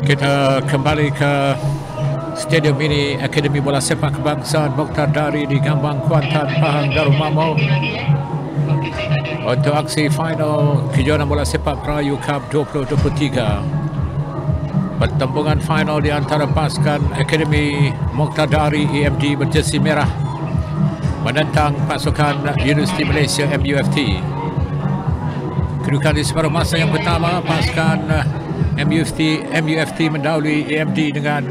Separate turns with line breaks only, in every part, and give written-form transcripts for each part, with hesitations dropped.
Kita kembali ke stadium ini, Akademi Bola Sepak Kebangsaan Mokhtar Dari di Gambang Kuantan, Pahang, Darul Mamau, untuk aksi final kejuaraan bola sepak Merayu Cup 2023. Pertembungan final di antara pasukan Akademi Mokhtar Dari EMD berjersey merah menentang pasukan Universiti Malaysia MUFT. Kedudukan di separuh masa yang pertama, pasukan MUFT mendahului EMD dengan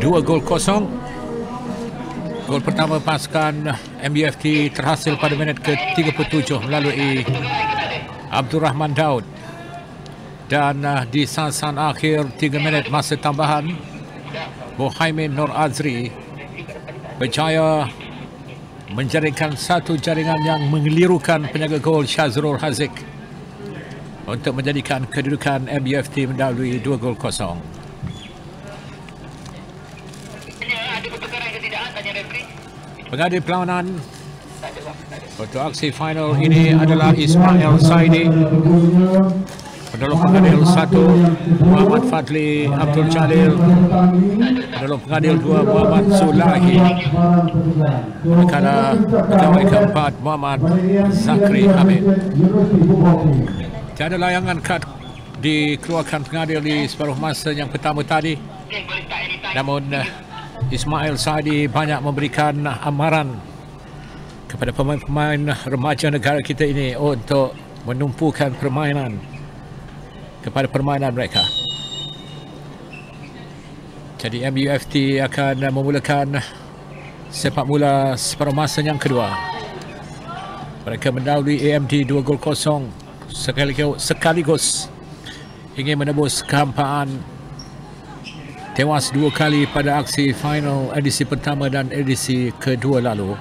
2-0. Gol pertama pasukan MUFT terhasil pada minit ke-37 melalui Abdul Rahman Daud. Dan di sasaran akhir 3 minit masa tambahan, Muhaimin Nur Azri berjaya menjaringkan satu jaringan yang mengelirukan penjaga gol Syazrul Haziq untuk menjadikan kedudukan MUFT mendahului 2-0. Pengadil perlawanan untuk aksi final ini adalah Ismail Saidi. Penolong pengadil 1 Muhammad Fadli Abdul Jalil. Penolong pengadil 2 Muhammad Sulahi. Manakala pegawai keempat Muhammad Zakri Hamid. Tiada layangan kad dikeluarkan pengadil di separuh masa yang pertama tadi. Namun Ismail Saidi banyak memberikan amaran kepada pemain-pemain remaja negara kita ini untuk menumpukan permainan kepada permainan mereka. Jadi MUFT akan memulakan sepak bola separuh masa yang kedua. Mereka mendahului AMD 2-0 sekaligus ingin menebus kehampaan tewas 2 kali pada aksi final edisi pertama dan edisi kedua lalu.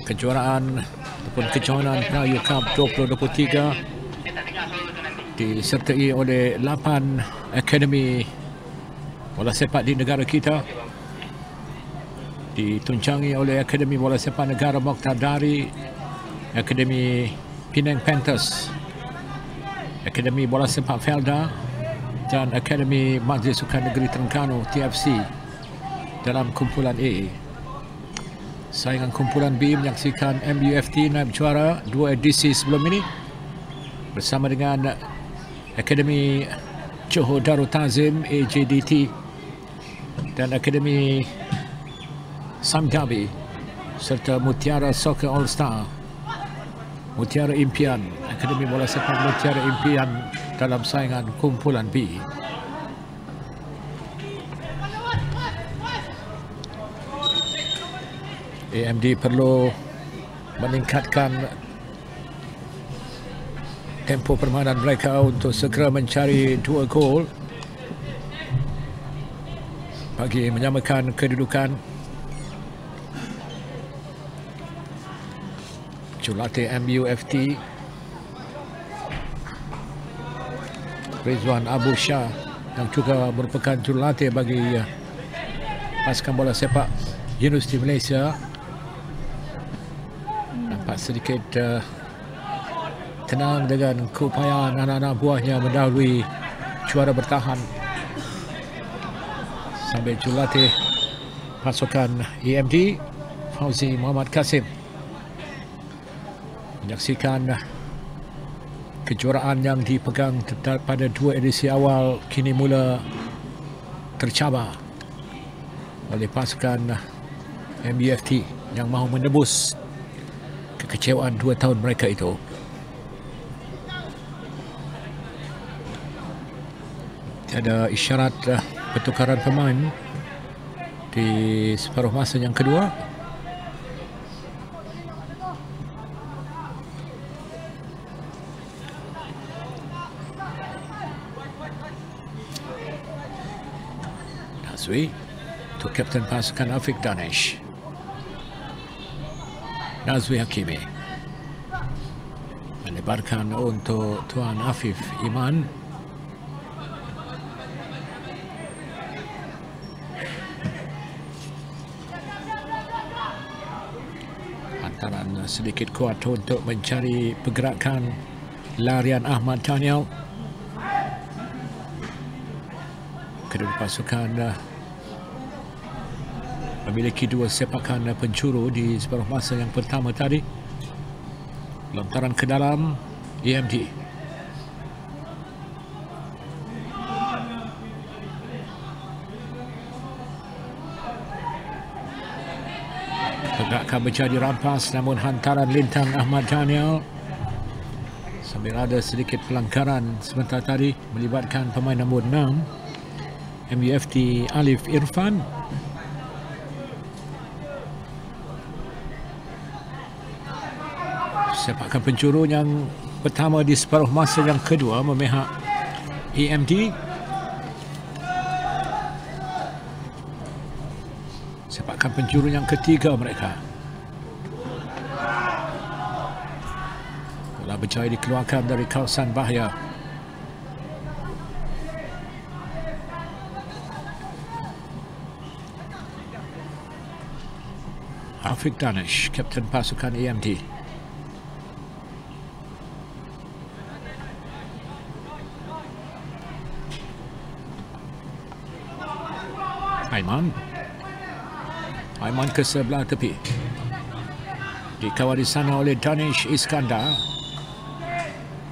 Kejuaraan ataupun kejohanan Merayu Cup 2023 disertai oleh 8 akademi bola sepak di negara kita, ditunjangi oleh Akademi Bola Sepak Negara Mokhtar Dari, Akademi Penang Panthers, Akademi Bola Sepak Felda dan Akademi Majlis Sukan Negeri Terengganu TFC dalam kumpulan A. Saingan kumpulan B menyaksikan MUFT naib juara 2 edisi sebelum ini bersama dengan Akademi Johor Darul Tazim AJDT dan Akademi Samjabi serta Mutiara Soccer All Star, Mutiara Impian, Akademi Bola Sepak Mutiara Impian dalam saingan kumpulan B. AMD perlu meningkatkan tempo permainan mereka untuk segera mencari 2 gol bagi menyamakan kedudukan. Jurulatih MUFT Rizwan Abu Shah yang juga merupakan jurulatih bagi pasukan bola sepak Universiti Malaysia nampak sedikit tenang dengan keupayaan anak-anak buahnya mendahului juara bertahan, sambil jurulatih pasukan EMD Fauzi Muhammad Kasim menyaksikan kejuaraan yang dipegang pada 2 edisi awal kini mula tercabar oleh pasukan MUFT yang mahu menebus kekecewaan 2 tahun mereka itu. Tiada isyarat pertukaran pemain di separuh masa yang kedua. Nazwi untuk Kapten pasukan Afiq Danish. Nazwi Hakimi melebarkan untuk Tuan Afif Iman. Lantaran sedikit kuat untuk mencari pergerakan larian Ahmad Daniel. Kedua pasukan memiliki dua sepakan penjuru di separuh masa yang pertama tadi. Lontaran ke dalam EMD. Pergerakan menjadi rampas, namun hantaran lintang Ahmad Daniel sambil ada sedikit pelanggaran sebentar tadi melibatkan pemain nombor 6 MUFT Alif Irfan. Sepakan penjuru yang pertama di separuh masa yang kedua memihak EMD. Sepakan penjuru yang ketiga mereka. Bola berjaya dikeluarkan dari kawasan bahaya. Afiq Danish, kapten pasukan EMD. Aiman ke sebelah tepi. Dikawal di sana oleh Danish Iskandar.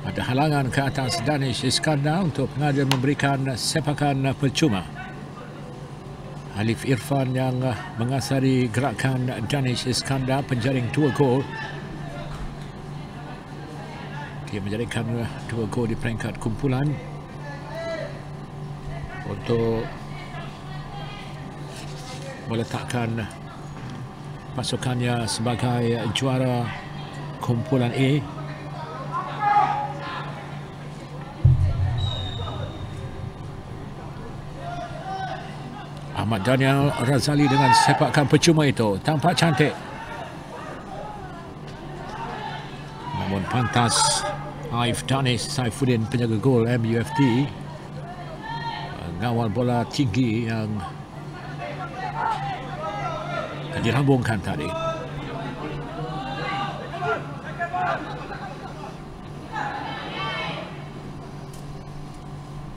Ada halangan ke atas Danish Iskandar untuk pengajar memberikan sepakan percuma. Alif Irfan yang mengasari gerakan Danish Iskandar, penjaring 2 gol. Dia menjaringkan 2 gol di peringkat kumpulan untuk meletakkan pasukannya sebagai juara kumpulan A. Ahmad Daniel Razali dengan sepakan percuma itu tampak cantik, namun pantas Aif Danish Saifuddin, penjaga gol MUFT, mengawal bola tinggi yang dirambungkan tadi.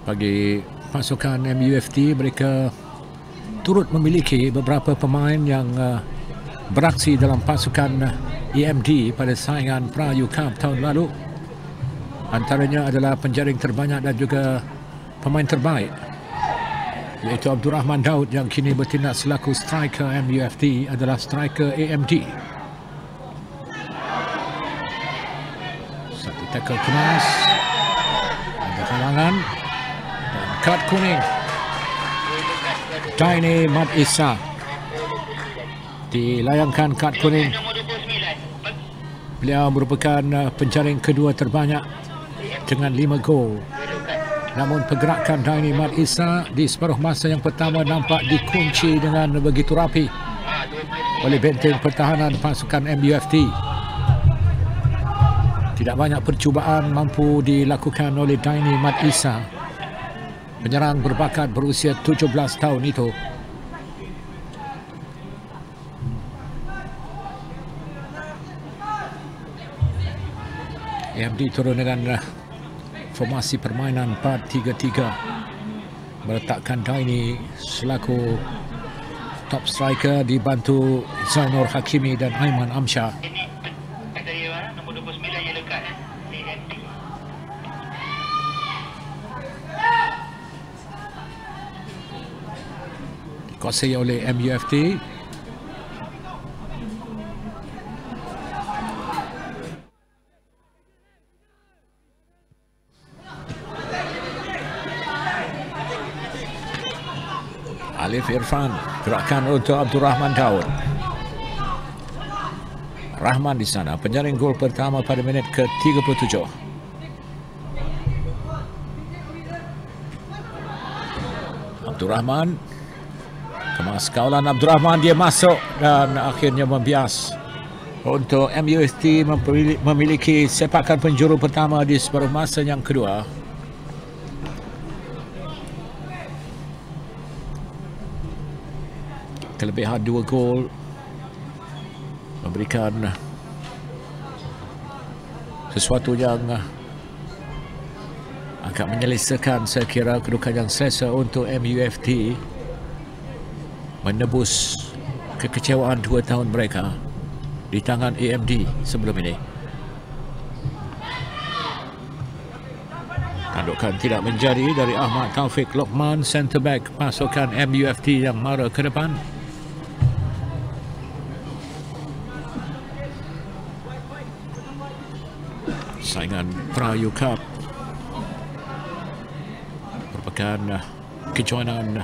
Bagi pasukan MUFT, mereka turut memiliki beberapa pemain yang beraksi dalam pasukan EMD pada saingan Pra-U Cup tahun lalu. Antaranya adalah penjaring terbanyak dan juga pemain terbaik, iaitu Abdul Rahman Daud yang kini bertindak selaku striker MUFT, adalah striker AMD. Satu tackle kemas, ada halangan dan kad kuning. Daini Mat Isa dilayangkan kad kuning. Beliau merupakan penjaring kedua terbanyak dengan 5 gol. Namun pergerakan Daini Mat Isa di separuh masa yang pertama nampak dikunci dengan begitu rapi oleh benteng pertahanan pasukan MUFT. Tidak banyak percubaan mampu dilakukan oleh Daini Mat Isa, penyerang berbakat berusia 17 tahun itu. AMD turun dengan formasi permainan 4-3-3, meletakkan Daini selaku top striker dibantu Zainur Hakimi dan Aiman Amsyah. Dikuasai oleh MUFT. Alif Irfan, gerakan untuk Abdul Rahman Daud. Rahman di sana, penjaring gol pertama pada minit ke-37. Abdul Rahman, kemas kawalan Abdul Rahman, dia masuk dan akhirnya membias untuk MUFT memiliki sepakan penjuru pertama di separuh masa yang kedua. Kelebihan 2 gol memberikan sesuatu yang agak menyelesaikan saya kira kedudukan yang selesa untuk MUFT menebus kekecewaan 2 tahun mereka di tangan AMD sebelum ini. Tandukan tidak menjadi dari Ahmad Taufik Lokman, centre back pasukan MUFT yang mara ke depan. Saingan Prayu Cup merupakan kejohanan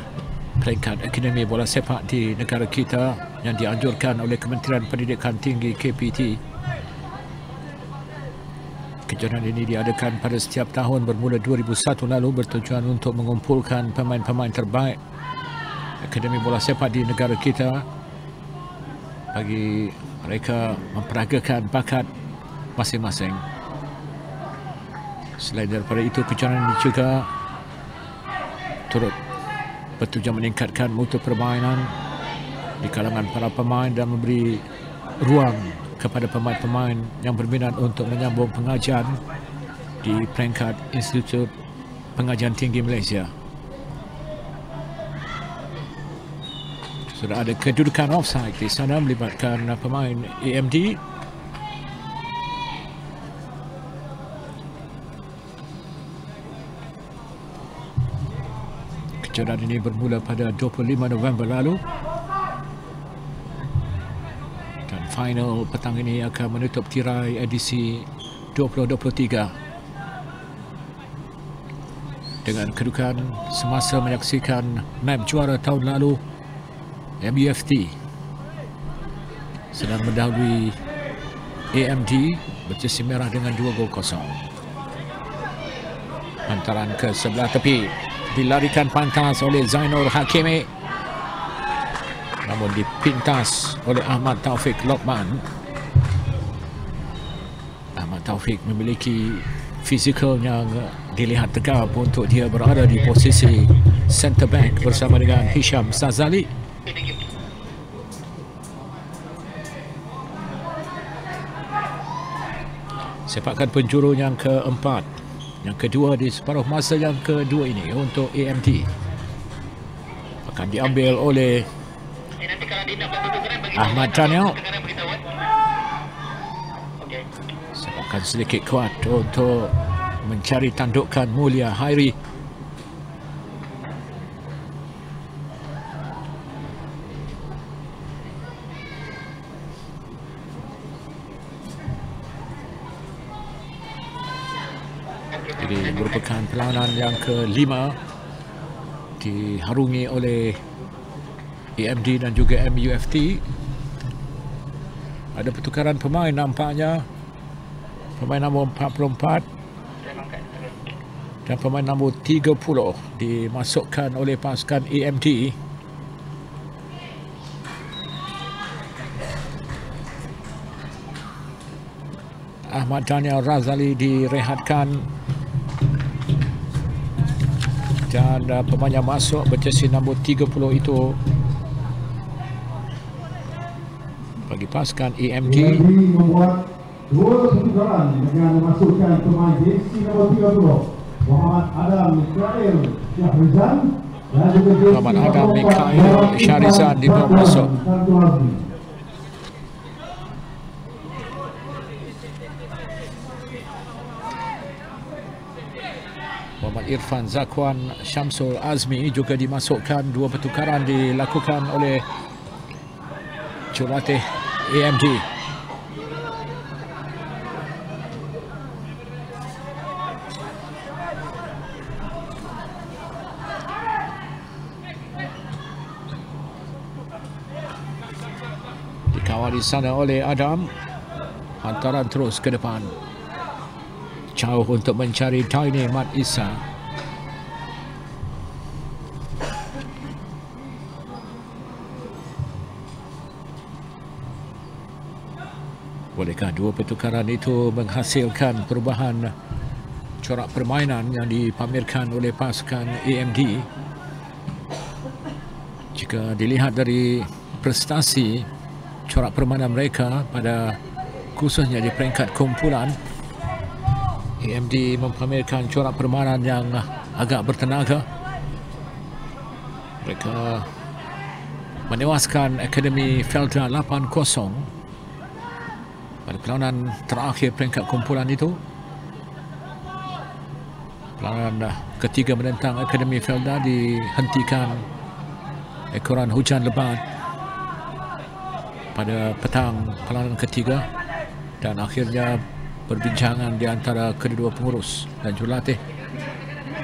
peringkat Akademi Bola Sepak di negara kita yang dianjurkan oleh Kementerian Pendidikan Tinggi KPT. Kejohanan ini diadakan pada setiap tahun bermula 2001 lalu bertujuan untuk mengumpulkan pemain-pemain terbaik Akademi Bola Sepak di negara kita bagi mereka memperagakan bakat masing-masing. Selain daripada itu, kejohanan ini juga turut bertujuan meningkatkan mutu permainan di kalangan para pemain dan memberi ruang kepada pemain-pemain yang berminat untuk menyambung pengajian di peringkat Institut Pengajian Tinggi Malaysia. Sudah ada kedudukan offside di sana melibatkan pemain AMD. Kejohanan ini bermula pada 25 November lalu dan final petang ini akan menutup tirai edisi 2023 dengan kedudukan semasa menyaksikan map juara tahun lalu. MUFT sedang mendahului AMD berjersey merah dengan 2-0. Hantaran ke sebelah tepi dilarikan pantas oleh Zainul Hakimi, namun dipintas oleh Ahmad Taufik Lokman. Ahmad Taufik memiliki fizikal yang dilihat tegap untuk dia berada di posisi centre back bersama dengan Hisham Sazali. Sepakan penjuru yang keempat, yang kedua di separuh masa yang kedua ini untuk AMD akan diambil oleh Ahmad Daniel. Sepakan sedikit kuat untuk mencari tandukan Mulia Hairi. Jadi merupakan perlawanan yang kelima diharungi oleh AMD dan juga MUFT. Ada pertukaran pemain nampaknya. Pemain nombor 44 dan pemain nombor 30 dimasukkan oleh pasukan AMD. Ahmad Daniel Razali direhatkan dan pemain yang masuk berjersey nombor 30 itu bagi pasukan AMD
membuat 2 pertukaran dengan memasukkan pemain jersey nombor 30 Muhammad Adam Mikhail Syahrizan dan juga jersey
Muhammad Adam Mikhail Syahrizan dibawa masuk. Muhammad Irfan Zakwan Syamsul Azmi juga dimasukkan. 2 pertukaran dilakukan oleh jurulatih AMD. Dikawal di sana oleh Adam. Hantaran terus ke depan. Jauh untuk mencari Tiny Mat Isa. Bolehkah 2 pertukaran itu menghasilkan perubahan corak permainan yang dipamerkan oleh pasukan AMD? Jika dilihat dari prestasi corak permainan mereka pada khususnya di peringkat kumpulan, EMD mempamerkan corak permainan yang agak bertenaga. Mereka menewaskan Akademi Felda 8-0 pada perlawanan terakhir peringkat kumpulan itu. Perlawanan ketiga menentang Akademi Felda dihentikan ekoran hujan lebat pada petang perlawanan ketiga, dan akhirnya perbincangan di antara kedua pengurus dan jurulatih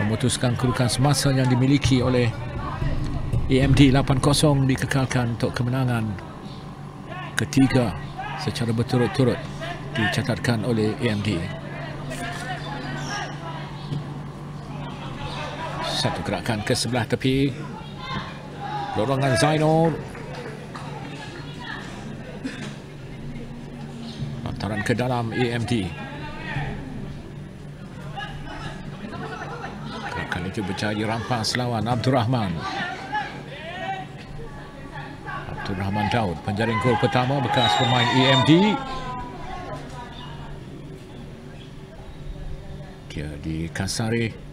memutuskan kedudukan semasa yang dimiliki oleh EMD 8-0 dikekalkan untuk kemenangan ketiga secara berturut-turut dicatatkan oleh EMD. Satu gerakan ke sebelah tepi, dorongan Zainur, lantaran ke dalam EMD. Gerakan itu berjaya dirampas lawan Abdul Rahman Daud, penjaring gol pertama bekas pemain EMD. Dia dikasari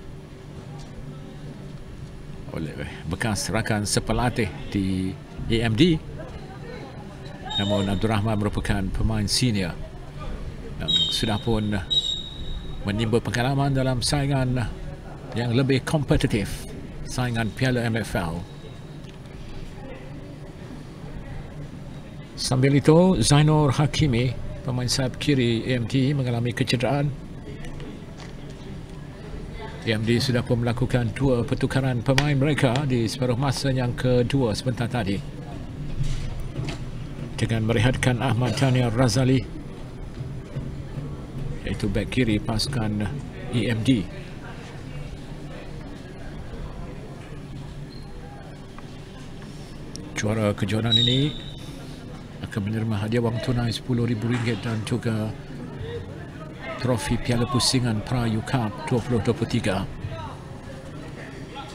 oleh bekas rakan sepelatih di EMD. Namun Abdul Rahman merupakan pemain senior yang sudah pun menimba pengalaman dalam saingan yang lebih kompetitif, saingan Piala MFL. Sambil itu, Zainur Hakimi, pemain sayap kiri EMD, mengalami kecederaan. EMD sudah pun melakukan 2 pertukaran pemain mereka di separuh masa yang kedua sebentar tadi, dengan merehatkan Ahmad Daniel Razali, iaitu bek kiri pasukan EMD. Juara kejohanan ini akan menerima hadiah wang tunai RM10,000 dan juga trofi Piala Pusingan Prayu Cup 2023.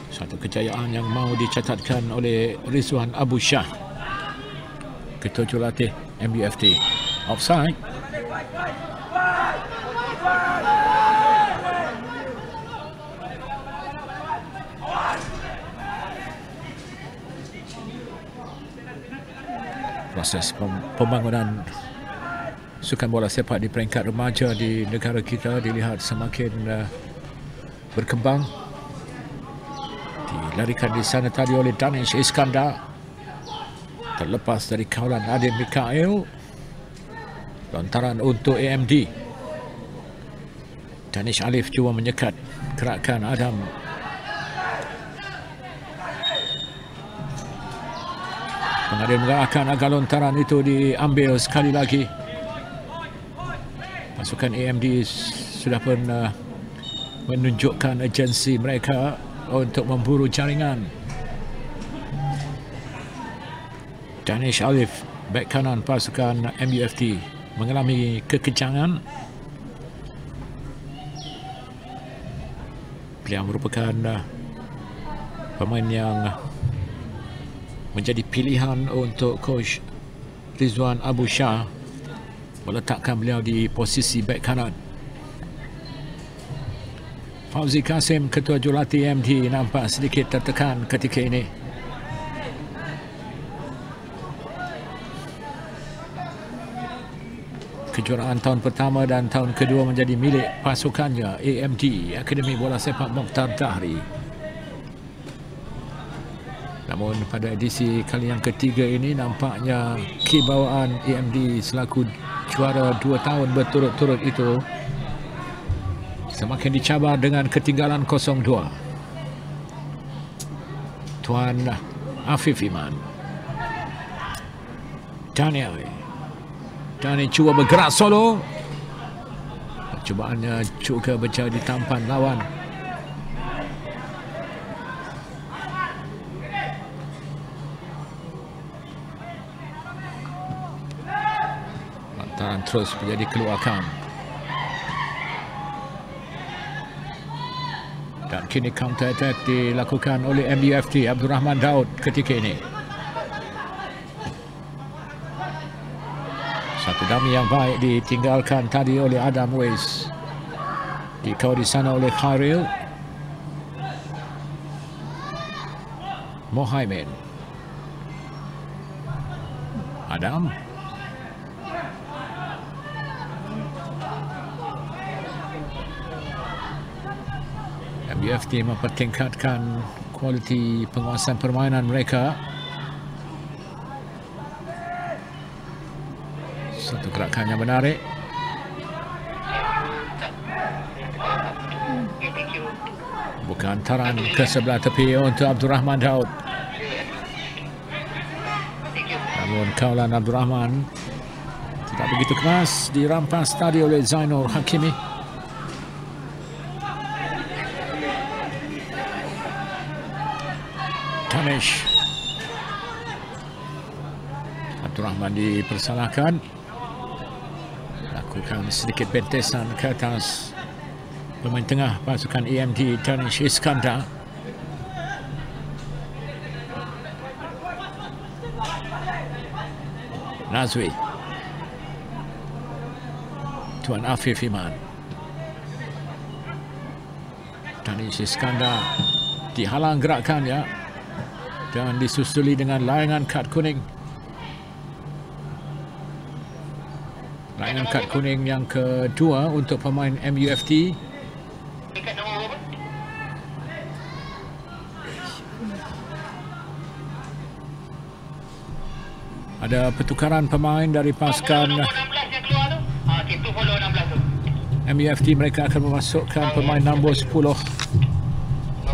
Satu kejayaan yang mahu dicatatkan oleh Rizwan Abu Shah, ketua jurulatih MUFT. Offside. Proses pembangunan sukan bola sepak di peringkat remaja di negara kita dilihat semakin berkembang. Dilarikan di sana tadi oleh Danish Iskandar, terlepas dari kawalan Adin Mikael. Lontaran untuk AMD. Danish Alif cuba menyekat gerakan Adam. Pengadil menggalakkan agar lontaran itu diambil sekali lagi. Pasukan AMD sudah pun menunjukkan agensi mereka untuk memburu jaringan. Danish Alif, bek kanan pasukan MUFT, mengalami kekencangan. Beliau merupakan pemain yang menjadi pilihan untuk coach Rizwan Abu Shah meletakkan beliau di posisi bek kanan. Fauzi Kasim, ketua jurulatih AMD, nampak sedikit tertekan ketika ini. Kejuaraan tahun pertama dan tahun kedua menjadi milik pasukannya AMD, Akademi Bola Sepak Mokhtar Dahri. Namun pada edisi kali yang ketiga ini nampaknya kebawaan AMD selaku juara 2 tahun berturut-turut itu semakin dicabar dengan ketinggalan 0-2. Tuan Afif Iman, Daniel cuba bergerak solo. Percubaannya juga berjaya ditampan lawan. Lantaran terus menjadi keluarkan. Dan kini counter attack dilakukan oleh MUFT Abdul Rahman Daud ketika ini. Satu dummy yang baik ditinggalkan tadi oleh Adam Weiss. Dikawal di sana oleh Khairil Mohaimin. Adam. MUFT mempertingkatkan kualiti penguasaan permainan mereka. Satu gerakan yang menarik. Bukan hantaran ke sebelah tepi untuk Abdul Rahman Daud. Namun kawalan Abdul Rahman tidak begitu keras, dirampas tadi oleh Zainul Hakimi. Danish. Abdul Rahman dipersalahkan. Lakukan sedikit bentesan ke atas pemain tengah pasukan EMD, Danish Iskandar. Nazwi. Tuan Afif Iman. Danish Iskandar dihalang gerakannya dan disusuli dengan layangan kad kuning. Layangan kad kuning yang kedua untuk pemain MUFT. Ada pertukaran pemain dari pasukan MUFT. Mereka akan memasukkan pemain nombor 10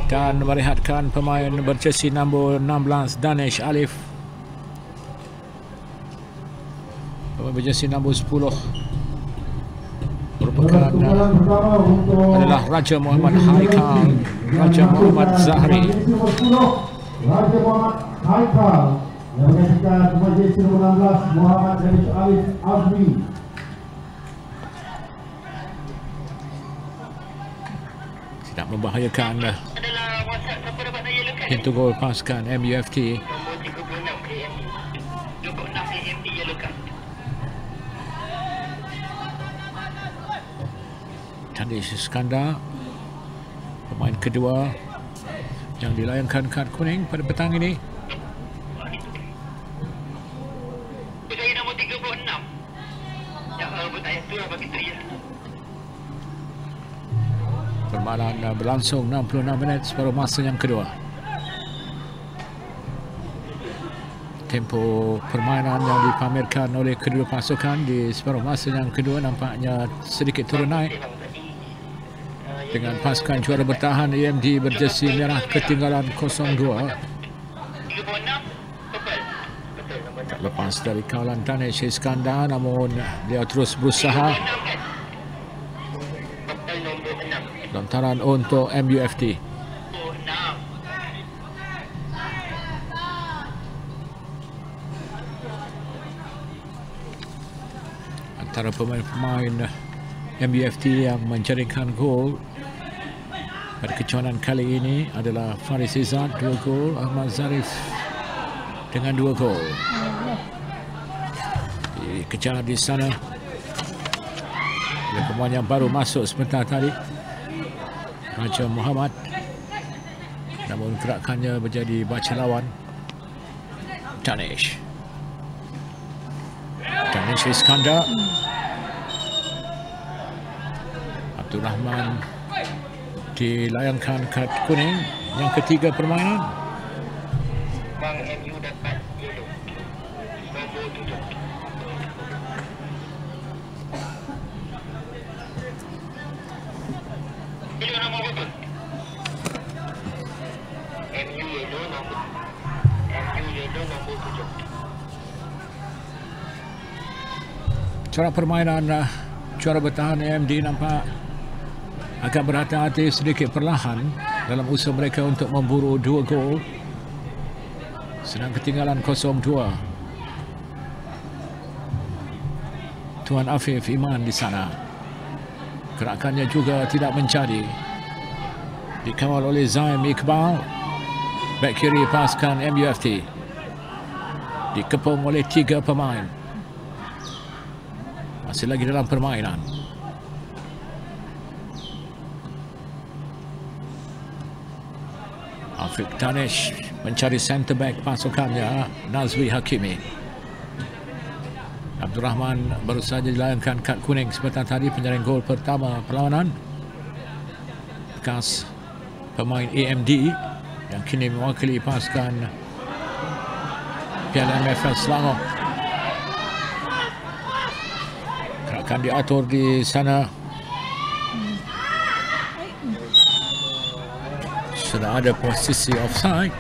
dan merehatkan pemain berjersey nombor 16 Danish Alif. Pemain berjersey nombor 10 merupakan adalah Raja Muhammad Haikal, Raja Muhammad Zahri.
Raja Muhammad Haikal yang menggantikan pemain jersey nomor 16 Muhammad Danish Alif Azmi.
Tidak membahayakan pintu gol pasukan MUFT. Danish Iskandar, pemain kedua yang dilayangkan kad kuning pada petang ini. Permainan berlangsung 66 minit separuh masa yang kedua. Tempo permainan yang dipamerkan oleh kedua pasukan di separuh masa yang kedua nampaknya sedikit turun naik, dengan pasukan juara bertahan EMD berjersey merah ketinggalan 0-2. Tak lepas dari kawalan Danish Iskandar, namun dia terus berusaha. Lontaran untuk MUFT. Antara pemain-pemain MUFT yang menjaringkan gol pada kejohanan kali ini adalah Faris Izzat 2 gol, Ahmad Zarif dengan 2 gol. Dikejar di sana oleh pemain yang baru masuk sebentar tadi, Raja Muhammad, namun gerakannya menjadi baca lawan. Danish Iskandar. Abdul Rahman dilayangkan kad kuning yang ketiga permainan.
Bang MU dapat yellow nombor 7. Pilih nombor betul. MU yellow nombor 7.
Cara permainan juara bertahan AMD nampak akan berhati-hati sedikit perlahan dalam usaha mereka untuk memburu 2 gol. Sedang ketinggalan 0-2. Tuan Afif Iman di sana. Gerakannya juga tidak menjadi. Dikawal oleh Zaim Iqbal. Back kiri pasukan MUFT. Dikepung oleh 3 pemain. Masih lagi dalam permainan. Afiq Danish mencari center back pasukannya, Nazwi Hakimi. Abdul Rahman baru saja dilayangkan kad kuning sebentar tadi, penjaring gol pertama perlawanan. Bekas pemain AMD yang kini mewakili pasukan Piala MFL Selangor. Gerakan diatur di sana. Sudah ada posisi offside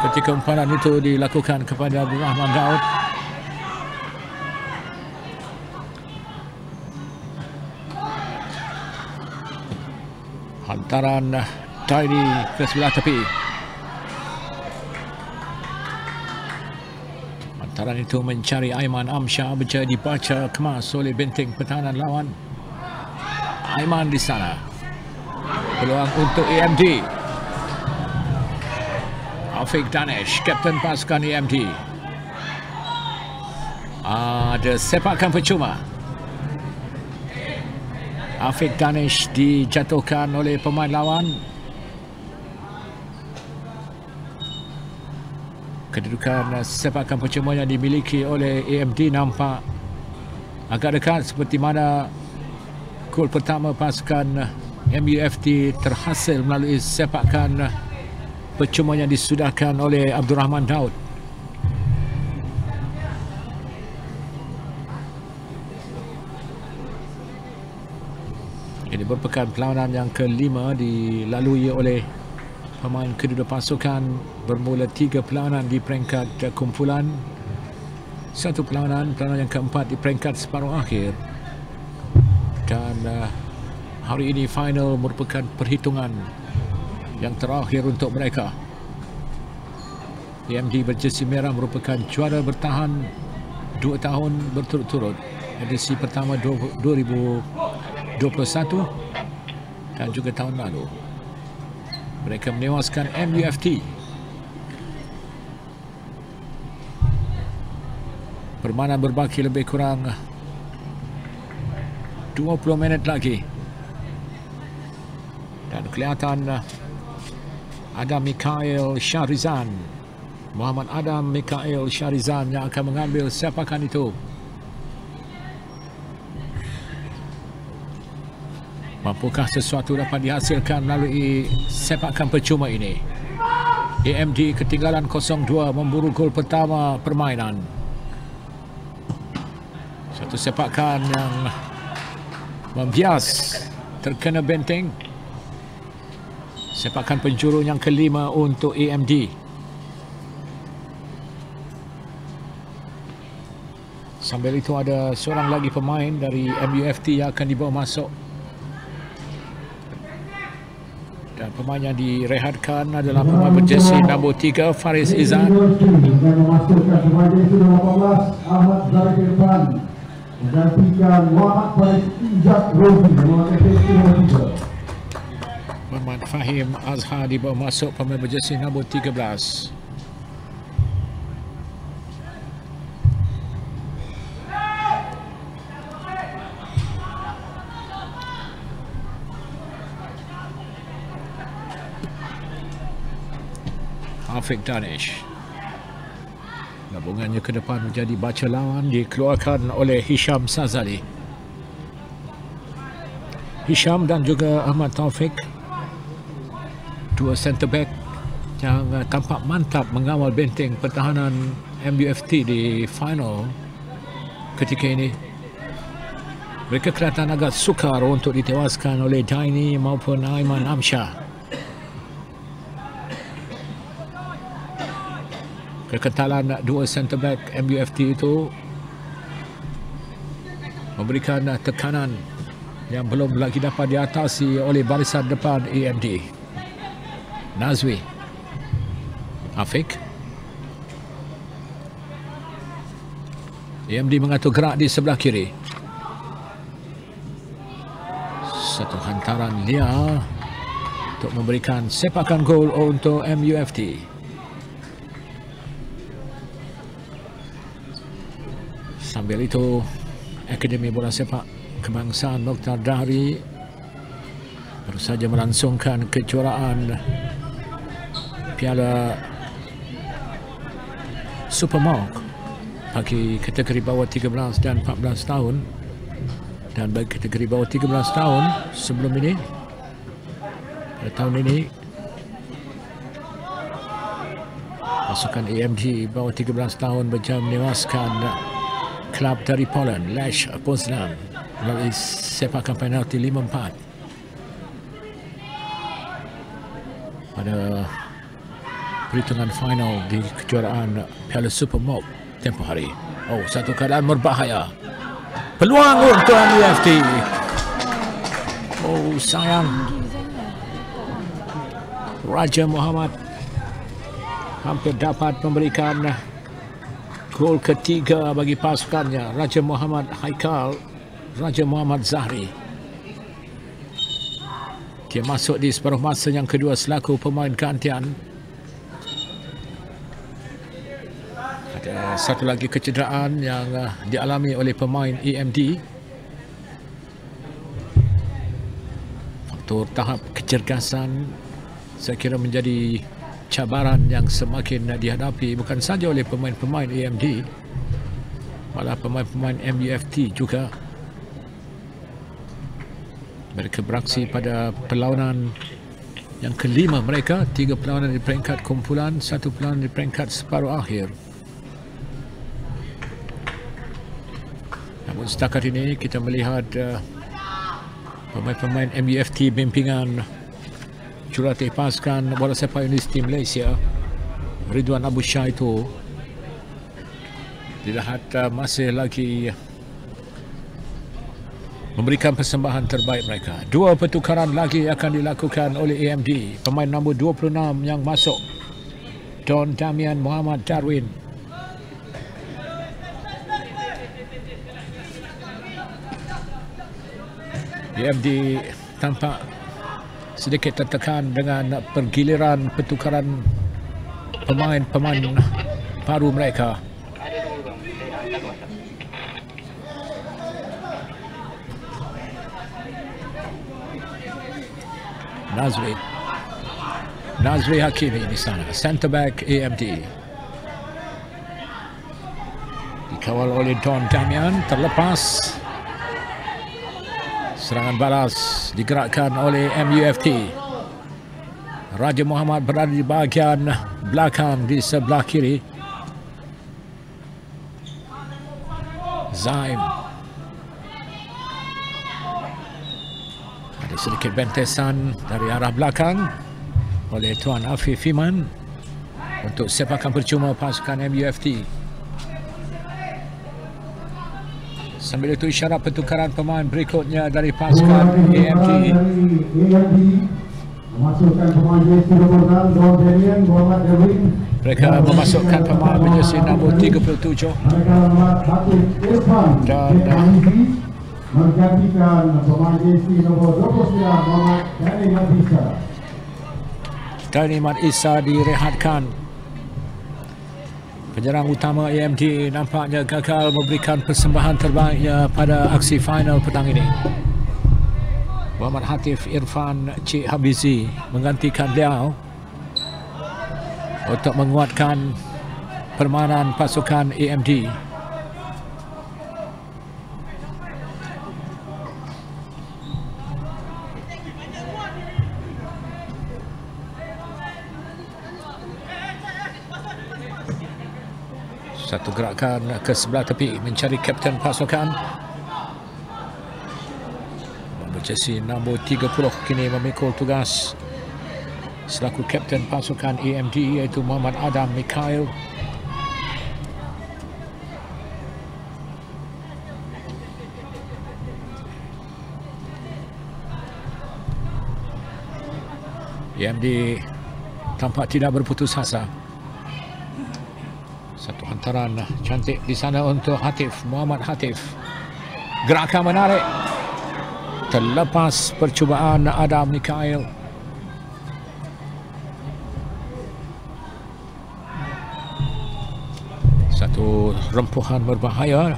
ketika umpanan itu dilakukan kepada Abdul Rahman Daud. Hantaran Dairi ke sebelah tepi. Hantaran itu mencari Aiman Amsyah, berjaya dibaca kemas oleh benteng pertahanan lawan. Aiman di sana. Peluang untuk AMD. Afiq Danish, kapten pasukan AMD. Ada sepakan percuma. Afiq Danish dijatuhkan oleh pemain lawan. Kedudukan sepakan percuma yang dimiliki oleh AMD nampak agak dekat, seperti mana gol pertama pasukan MUFT terhasil melalui sepakan percuma yang disudahkan oleh Abdul Rahman Daud. Ini merupakan perlawanan yang kelima dilalui oleh pemain kedua pasukan. Bermula 3 perlawanan di peringkat kumpulan, 1 perlawanan yang keempat di peringkat separuh akhir. Dan hari ini final merupakan perhitungan yang terakhir untuk mereka. AMD berjersey merah merupakan juara bertahan 2 tahun berturut-turut. Edisi pertama 2021 dan juga tahun lalu. Mereka menewaskan MUFT. Permainan berbaki lebih kurang 20 minit lagi. Dan kelihatan Adam Mikhail Shahrizan, Muhammad Adam Mikhail Shahrizan yang akan mengambil sepakan itu. Mampukah sesuatu dapat dihasilkan melalui sepakan percuma ini? AMD ketinggalan 0-2 memburu gol pertama permainan. Satu sepakan yang membias terkena benteng. Sepakan penjuru yang kelima untuk AMD. Sambil itu ada seorang lagi pemain dari MUFT yang akan dibawa masuk. Dan pemain yang direhatkan adalah pemain berjersey nombor 3 Faris Izan.
Dan memasukkan pemain jersey nombor 14 Ahmad Zarif Irfan. Menggantikan Muhammad Faris Ijat Rozi memakai jersey nombor 3.
Muhammad Fahim Azhar dibawa masuk pemain berjersey nombor 13. Afiq Danish. Gabungannya ke depan menjadi baca lawan dikeluarkan oleh Hisham Sazali. Hisham dan juga Ahmad Taufik, dua centre back yang tampak mantap mengawal benteng pertahanan MUFT di final ketika ini. Mereka kelihatan agak sukar untuk ditewaskan oleh Daini maupun Aiman Amsyah. Kekentalan dua centre back MUFT itu memberikan tekanan yang belum lagi dapat diatasi oleh barisan depan AMD. Nazwi, Afiq. AMD mengatur gerak di sebelah kiri. Satu hantaran liar untuk memberikan sepakan gol untuk MUFT. Sambil itu, Akademi Bola Sepak Kebangsaan Mokhtar Dahri baru saja melangsungkan kejuaraan Piala Supermog bagi kategori bawah 13 dan 14 tahun, dan bagi kategori bawah 13 tahun sebelum ini, pada tahun ini pasukan AMD bawah 13 tahun berjaya menewaskan klub dari Poland, Lech Poznan, melalui sepakan penalti 5-4 pada perhitungan final di kejuaraan Piala Supermog tempoh hari. Oh, satu keadaan berbahaya. Peluang untuk MUFT. Oh, sayang. Raja Muhammad hampir dapat memberikan gol ketiga bagi pasukannya. Raja Muhammad Haikal, Raja Muhammad Zahri. Dia masuk di separuh masa yang kedua selaku pemain gantian. Ada satu lagi kecederaan yang dialami oleh pemain AMD. Faktor tahap kecergasan saya kira menjadi cabaran yang semakin dihadapi bukan saja oleh pemain-pemain AMD, malah pemain-pemain MUFT juga. Mereka beraksi pada perlawanan yang kelima mereka, 3 perlawanan di peringkat kumpulan, 1 perlawanan di peringkat separuh akhir. Namun setakat ini kita melihat pemain-pemain MUFT bimbingan jurulatih pasukan bola sepak Universiti Malaysia Ridwan Abu Shah itu dilihat masih lagi memberikan persembahan terbaik mereka. 2 pertukaran lagi akan dilakukan oleh AMD. Pemain nombor 26 yang masuk, Don Damian Muhammad Darwin. AMD tampak sedikit tertekan dengan pergiliran pertukaran pemain-pemain baru mereka. Nazri Hakimi di sana, centre back AMD. Dikawal oleh Don Damian, terlepas. Serangan balas digerakkan oleh MUFT. Raja Muhammad berada di bahagian belakang di sebelah kiri. Zaim. Ada sedikit bentesan dari arah belakang oleh Tuan Afif Iman untuk sepakan percuma pasukan MUFT. Sambil itu isyarat pertukaran pemain berikutnya dari pasukan AMD.
Memasukkan pemain jersey nomor 6 Don Damian Muhammad Darwin.
Mereka memasukkan pemain berjersey nombor 37.
Mereka Hakim Irfan dan menggantikan pemain jersey nomor 29 Muhammad Danimat Isa.
Danimat Isa direhatkan. Penyerang utama AMD nampaknya gagal memberikan persembahan terbaiknya pada aksi final petang ini. Muhammad Hatif Irfan Cik Habizi menggantikan beliau untuk menguatkan permainan pasukan AMD. Satu gerakan ke sebelah tepi mencari kapten pasukan. Berjersey nombor 30 kini memikul tugas selaku kapten pasukan AMD iaitu Muhammad Adam Mikhail. AMD tampak tidak berputus asa. Satu hantaran cantik di sana untuk Hatif, Muhammad Hatif. Gerakan menarik. Terlepas percubaan Adam Mikhail. Satu rempuhan berbahaya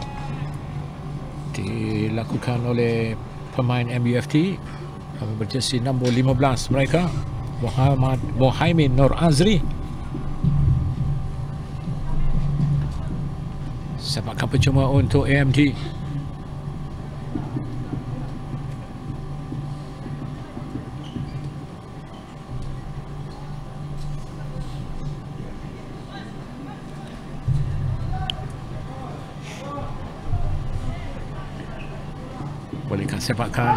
dilakukan oleh pemain MUFT. Berjersey nombor 15 mereka. Mohaimin Nur Azri. Sepakan percuma untuk AMD. Bolehkah sepakan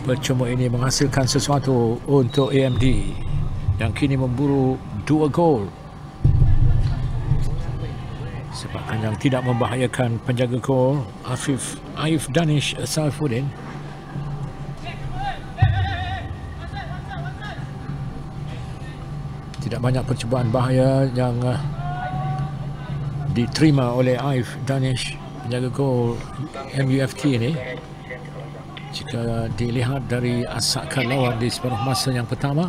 percuma ini menghasilkan sesuatu untuk AMD yang kini memburu 2 gol. Sepakan yang tidak membahayakan penjaga gol Aif Danish Saifuddin. Tidak banyak percubaan bahaya yang diterima oleh Aif Danish, penjaga gol MUFT ini. Jika dilihat dari asakan lawan di separuh masa yang pertama,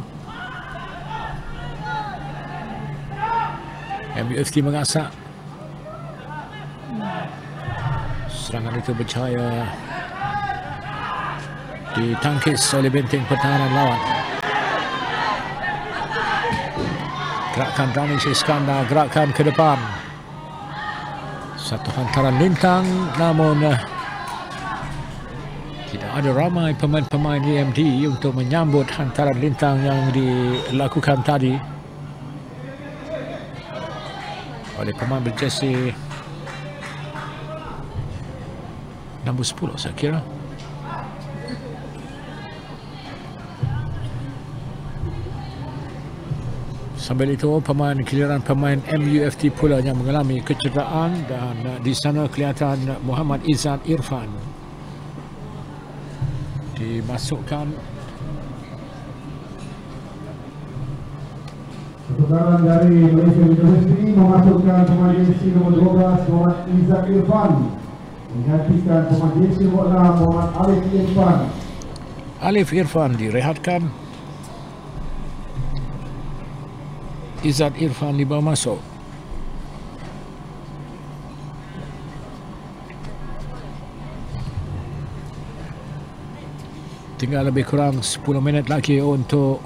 MUFT mengasak. Serangan itu berjaya ditangkis oleh benteng pertahanan lawan. Gerakan Danish Iskandar, gerakan ke depan. Satu hantaran lintang, namun tidak ada ramai pemain-pemain AMD untuk menyambut hantaran lintang yang dilakukan tadi oleh pemain berjersey nombor 10 saya kira. Sambil itu giliran pemain MUFT pula yang mengalami kecederaan, dan di sana kelihatan Muhammad Izzat Irfan dimasukkan.
Keputusan dari Malaysia University memasukkan pemain jersey nomor 12 Muhammad Izzat Irfan menggantikan pemain jersey nomor 6 Muhammad Alif Irfan.
Alif Irfan direhatkan. Izzat Irfan dibawa masuk. Tinggal lebih kurang 10 minit lagi untuk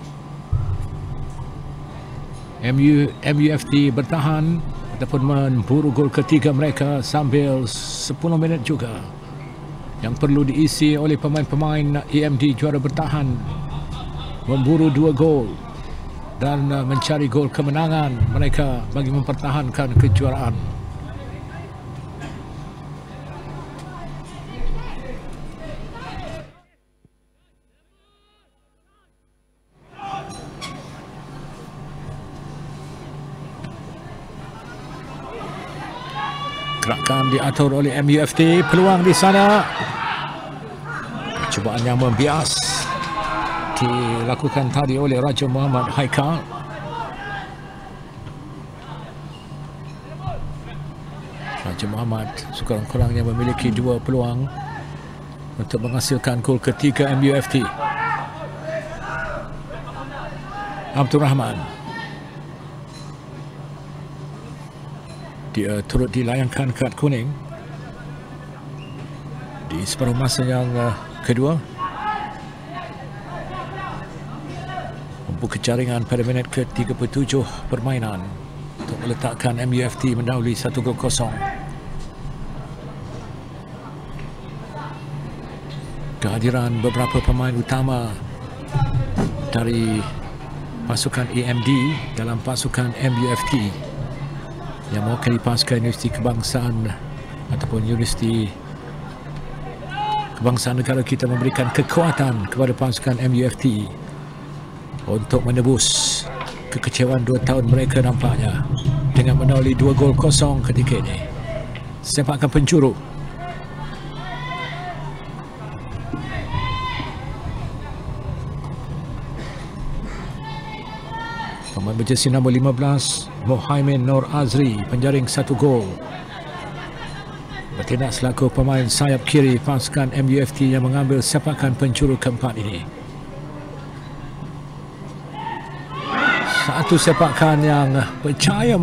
MUFT bertahan ataupun memburu gol ketiga mereka sambil 10 minit juga yang perlu diisi oleh pemain-pemain AMD juara bertahan, memburu 2 gol dan mencari gol kemenangan mereka bagi mempertahankan kejuaraan. Gerakan diatur oleh MUFT, peluang di sana. Cubaan yang membias dilakukan tadi oleh Raja Muhammad Haikal. Raja Muhammad sekurang-kurangnya memiliki 2 peluang untuk menghasilkan gol ketiga MUFT. Abdul Rahman, dia turut dilayangkan kad kuning di separuh masa yang kedua. Membuka jaringan pada minit ke-37 permainan untuk meletakkan MUFT mendahului 1-0. Kehadiran beberapa pemain utama dari pasukan AMD dalam pasukan MUFT yang mewakili pasukan Universiti Kebangsaan ataupun Universiti Kebangsaan negara kita memberikan kekuatan kepada pasukan MUFT untuk menebus kekecewaan 2 tahun mereka nampaknya dengan mendahului 2-0 ketika ini. Sepakan penjuru. Pemain berjersey nombor 15 Mohaimin Nur Azri penjaring 1 gol. Bertindak selaku pemain sayap kiri pasukan MUFT yang mengambil sepakan penjuru keempat ini. Satu sepakan yang berjaya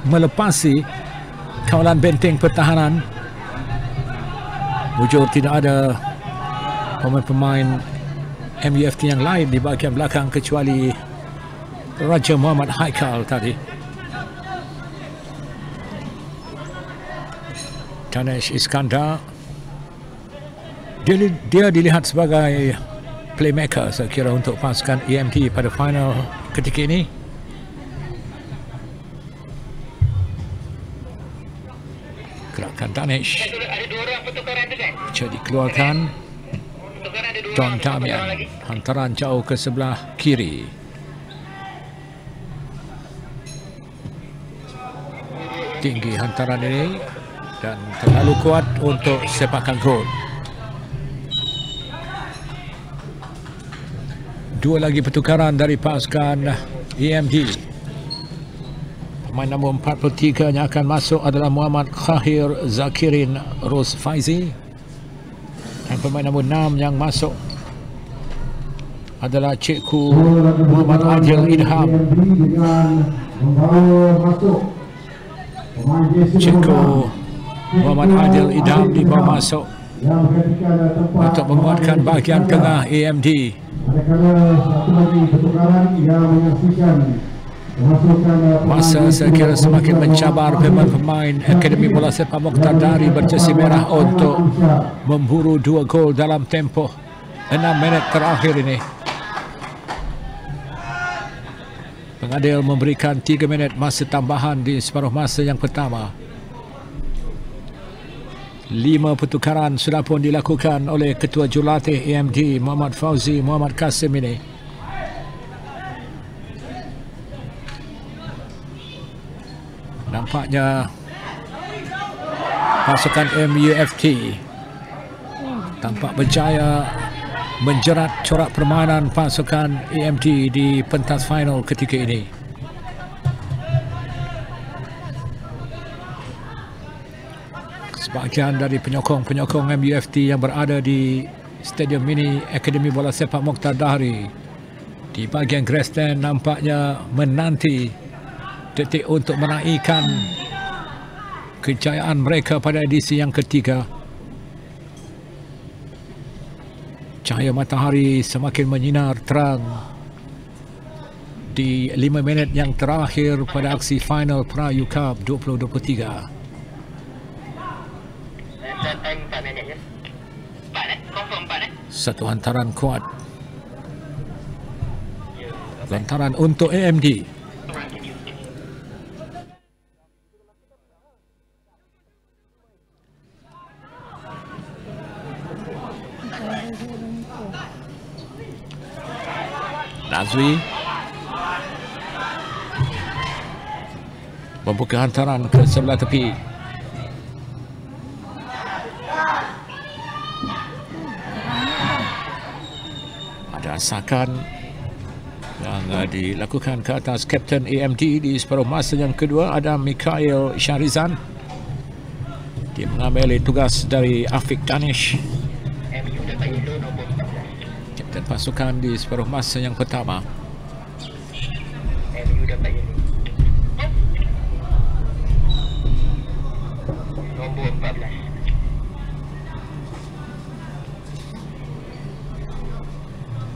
melepasi kawalan benteng pertahanan. Bujur tidak ada pemain-pemain MUFT yang lain di bahagian belakang kecuali Raja Muhammad Haikal tadi. Danesh Iskandar, dia dilihat sebagai playmaker saya kira untuk pasukan EMT pada final ketika ini. Gerakan Danesh
Ada 2 orang pertukaran tu kan?
jadi keluarkan.
Pertukaran ada 2
Don
orang.
Damian, hantaran jauh ke sebelah kiri. Tinggi hantaran ini dan terlalu kuat untuk sepakan gol. 2 lagi pertukaran dari pasukan EMD. Pemain nombor 43 yang akan masuk adalah Muhammad Khahir Zakirin Ros Faizi. Dan pemain nombor 6 yang masuk adalah Cikgu Muhammad Adil Idham. Cikgu Muhammad Adil Idham dibawa masuk untuk menguatkan bahagian tengah AMD. Masa saya kira semakin mencabar pemain Akademi Bola Sepak Mokhtar Dari berjersey merah untuk memburu 2 gol dalam tempoh 6 minit terakhir ini. Pengadil memberikan 3 minit masa tambahan di separuh masa yang pertama. 5 pertukaran sudah pun dilakukan oleh Ketua Jurulatih AMD Muhammad Fauzi Muhammad Kasim ini. Nampaknya pasukan MUFT tampak berjaya menjerat corak permainan pasukan AMD di pentas final ketika ini. Sebahagian dari penyokong-penyokong MUFT yang berada di Stadium Mini Akademi Bola Sepak Mokhtar Dahri di bahagian grandstand nampaknya menanti detik untuk menaikkan kejayaan mereka pada edisi yang ketiga. Cahaya matahari semakin menyinar terang di 5 minit yang terakhir pada aksi final Prayu Cup 2023.
Time 4 minit je. 4 confirm 4
Satu hantaran kuat. Lantaran untuk AMD. Nazwi membuka hantaran ke sebelah tepi. Ada asakan yang dilakukan ke atas Kapten AMD di separuh masa yang kedua, ada Mikhail Syarizan. Dia mengambil tugas dari Afiq Danish,
MU dapat yellow nombor 14.
kapten pasukan di separuh masa yang pertama.
MU dapat yellow nombor 14.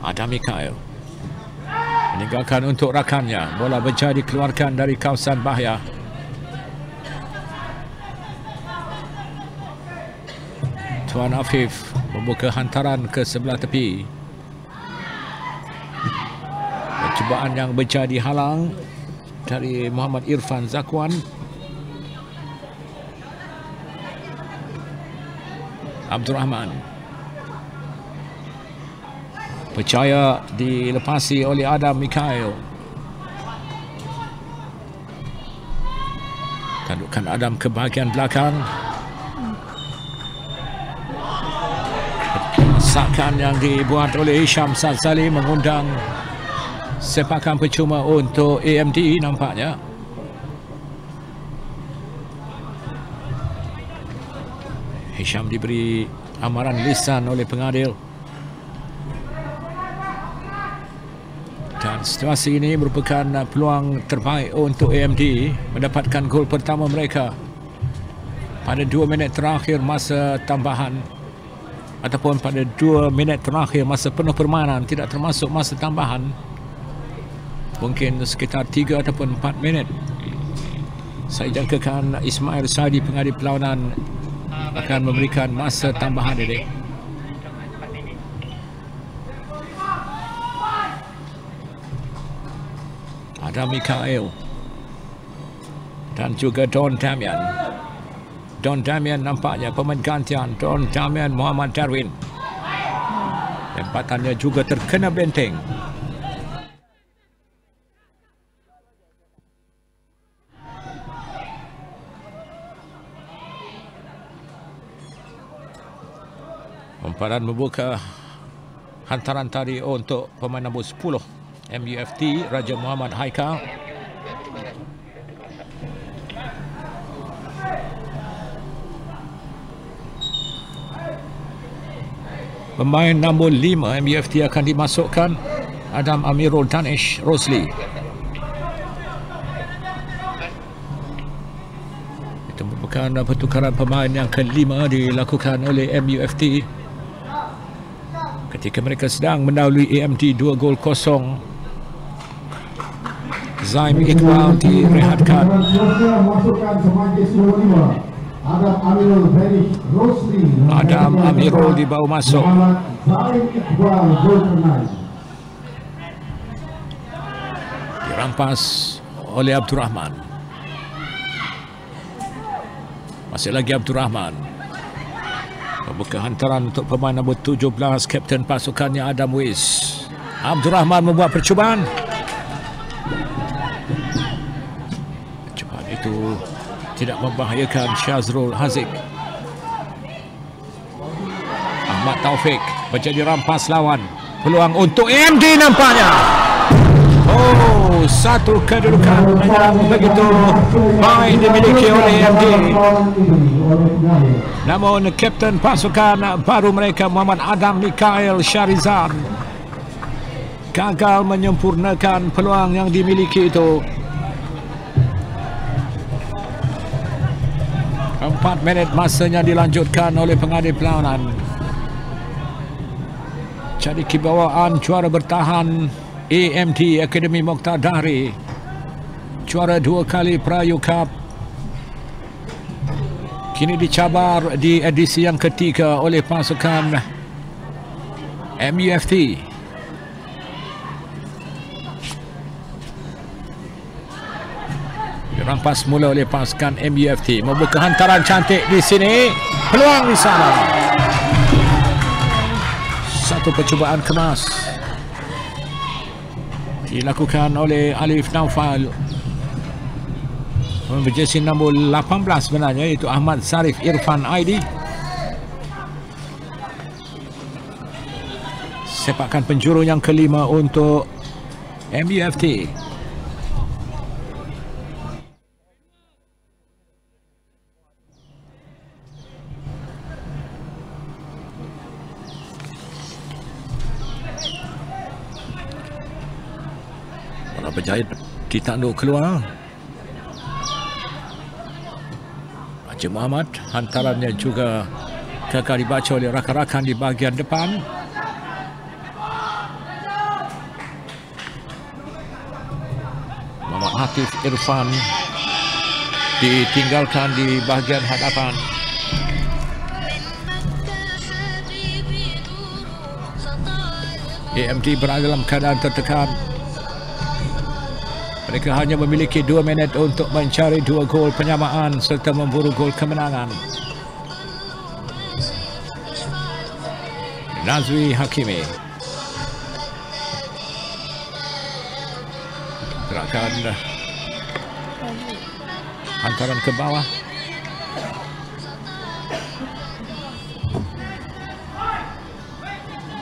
Ada Mikhail meninggalkan untuk rakannya. Bola berjaya dikeluarkan dari kawasan bahaya. Tuan Afif membuka hantaran ke sebelah tepi. Percubaan yang berjaya dihalang dari Muhammad Irfan Zakwan. Abdul Rahman percaya dilepasi oleh Adam Mikhail. Tandukan Adam ke bahagian belakang. Sakan yang dibuat oleh Hisham Sazali mengundang sepakan percuma untuk AMD nampaknya. Hisham diberi amaran lisan oleh pengadil. Dan situasi ini merupakan peluang terbaik untuk AMD mendapatkan gol pertama mereka pada 2 minit terakhir masa tambahan, ataupun pada 2 minit terakhir masa penuh permainan, tidak termasuk masa tambahan. mungkin sekitar 3 ataupun 4 minit. Saya jangkakan Ismail Sadi, pengadil perlawanan, akan memberikan masa tambahan ini. Adam Mikael dan juga Don Damian. Don Damian nampaknya pemain gantian. Don Damian Muhammad Darwin. Tempatannya juga terkena benteng. Umparan membuka hantaran tadi untuk pemain nombor 10 MUFT Raja Muhammad Haikal. Pemain nombor 5 MUFT akan dimasukkan Adam Amirul Danish Rosli. Itu merupakan pertukaran pemain yang kelima dilakukan oleh MUFT ketika mereka sedang mendahului AMD 2-0. Zaim Iqbal direhatkan. Adam Amirul dibawa masuk. Dirampas oleh Abdul Rahman. Masih lagi Abdul Rahman. Membuka hantaran untuk pemain nombor 17, kapten pasukannya Adam Wiz. Abdul Rahman membuat percubaan. Percubaan itu tidak membahayakan Syazrul Haziq. Ahmad Taufik menjadi rampas lawan. Peluang untuk AMD nampaknya. Oh, satu kedudukan yang begitu baik dimiliki oleh AMD. Namun kapten pasukan baru mereka Muhammad Adam Mikael Syarizan gagal menyempurnakan peluang yang dimiliki itu. 4 minit masanya dilanjutkan oleh pengadil perlawanan. Jadi kebawaan juara bertahan AMD Akademi Mokhtar Dahri, juara 2 kali Prayu Cup, kini dicabar di edisi yang ketiga oleh pasukan MUFT. Dirampas mula oleh pasukan MUFT. Membuka hantaran cantik di sini. Peluang di sana. Satu percubaan kemas dilakukan oleh Alif Naufal. Berjersey nombor 18 sebenarnya, iaitu Ahmad Sarif Irfan Aidi. Sepakan penjuru yang kelima untuk MUFT. Berjaya ditanduk keluar. Haji Muhammad, hantarannya juga gagal dibaca oleh rakan-rakan di bahagian depan. Muhammad Hafiz Irfan ditinggalkan di bahagian hadapan. AMD berada dalam keadaan tertekan. Mereka hanya memiliki 2 minit untuk mencari 2 gol penyamaan serta memburu gol kemenangan. Nazwi Hakimi. Gerakan hantaran ke bawah.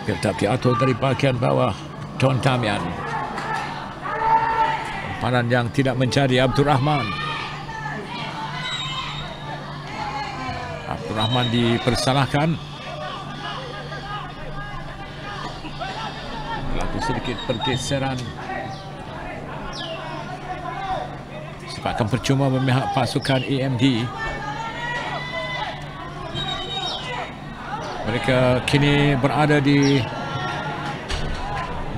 Tetap diatur dari bahagian bawah Don Damian. Umparan yang tidak menjadi Abdul Rahman. Abdul Rahman dipersalahkan. Berlaku sedikit pergeseran. Sepakan percuma memihak pasukan AMD. Mereka kini berada di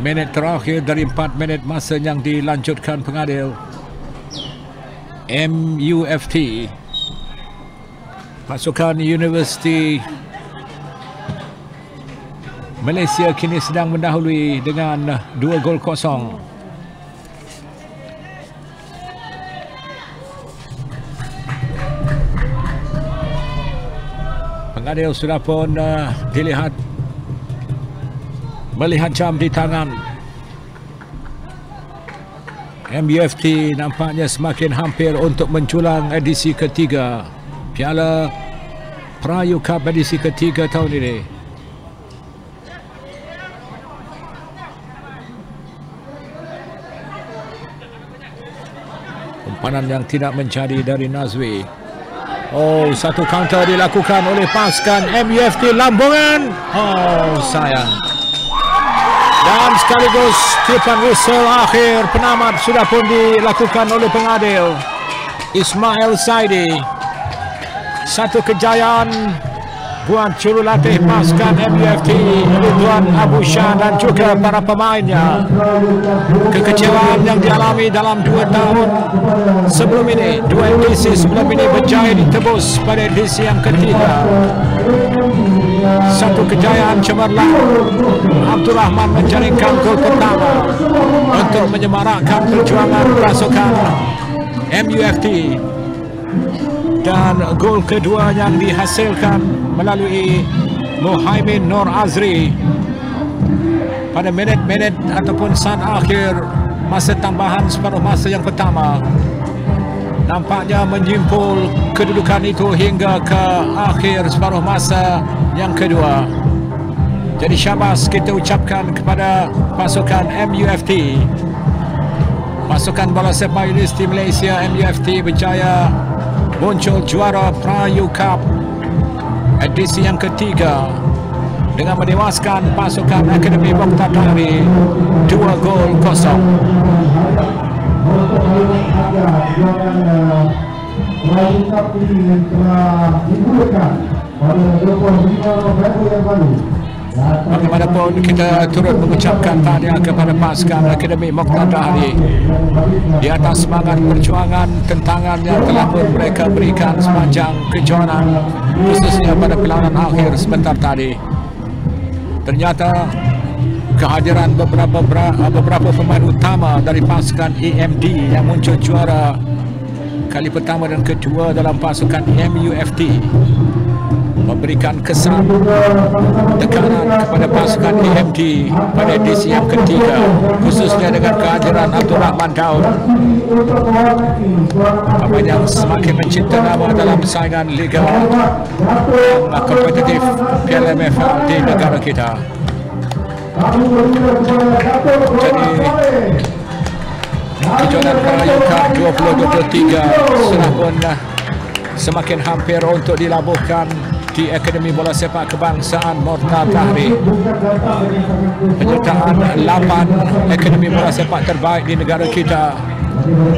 minit terakhir dari 4 minit masa yang dilanjutkan pengadil. MUFT, pasukan Universiti Malaysia kini sedang mendahului dengan 2-0. Pengadil sudah pun melihat jam di tangan. MUFT nampaknya semakin hampir untuk menculang edisi ketiga Piala Merayu Cup edisi ketiga tahun ini. Umpanan yang tidak menjadi dari Nazwi. Oh, satu counter dilakukan oleh pasukan MUFT, lambungan. Oh, sayang. Dan sekaligus tiupan whistle akhir penamat sudah pun dilakukan oleh pengadil Ismail Saidi. Satu kejayaan buat jurulatih pasukan MUFT Ridwan Abu Shah dan juga para pemainnya. Kekecewaan yang dialami dalam 2 tahun sebelum ini, 2 edisi sebelum ini berjaya ditebus pada edisi yang ketiga. Satu kejayaan cemerlang. Abdul Rahman menjaringkan gol pertama untuk menyemarakkan perjuangan pasukan MUFT. Dan gol kedua yang dihasilkan melalui Muhaimin Nur Azri pada minit-minit ataupun saat akhir masa tambahan separuh masa yang pertama, nampaknya menyimpul kedudukan itu hingga ke akhir separuh masa yang kedua. Jadi syabas kita ucapkan kepada pasukan MUFT. Pasukan bola sepak Universiti Malaysia MUFT berjaya muncul juara Merayu Cup edisi yang ketiga dengan menewaskan pasukan Akademi Moqtadari 2-0.
Merayu Cup ini telah dimulakan pada 25 November yang lalu.
Bagaimanapun kita turut mengucapkan tahniah kepada pasukan Akademi Moqtadari di atas semangat perjuangan tentangan yang telah pun mereka berikan sepanjang kejuaraan, khususnya pada perlawanan akhir sebentar tadi. Ternyata kehadiran beberapa pemain utama dari pasukan AMD yang muncul juara kali pertama dan kedua dalam pasukan MUFT memberikan kesan tekanan kepada pasukan AMD pada edisi yang ketiga, khususnya dengan kehadiran Abdul Rahman Daud, pemain yang semakin mencipta nama dalam persaingan liga yang kompetitif PLMFL di negara kita. Jadi kejuaraan Merayu Cup 2023 sudah pun semakin hampir untuk dilabuhkan di Akademi Bola Sepak Kebangsaan Moqtadari. Penyertaan 8 Akademi Bola Sepak terbaik di negara kita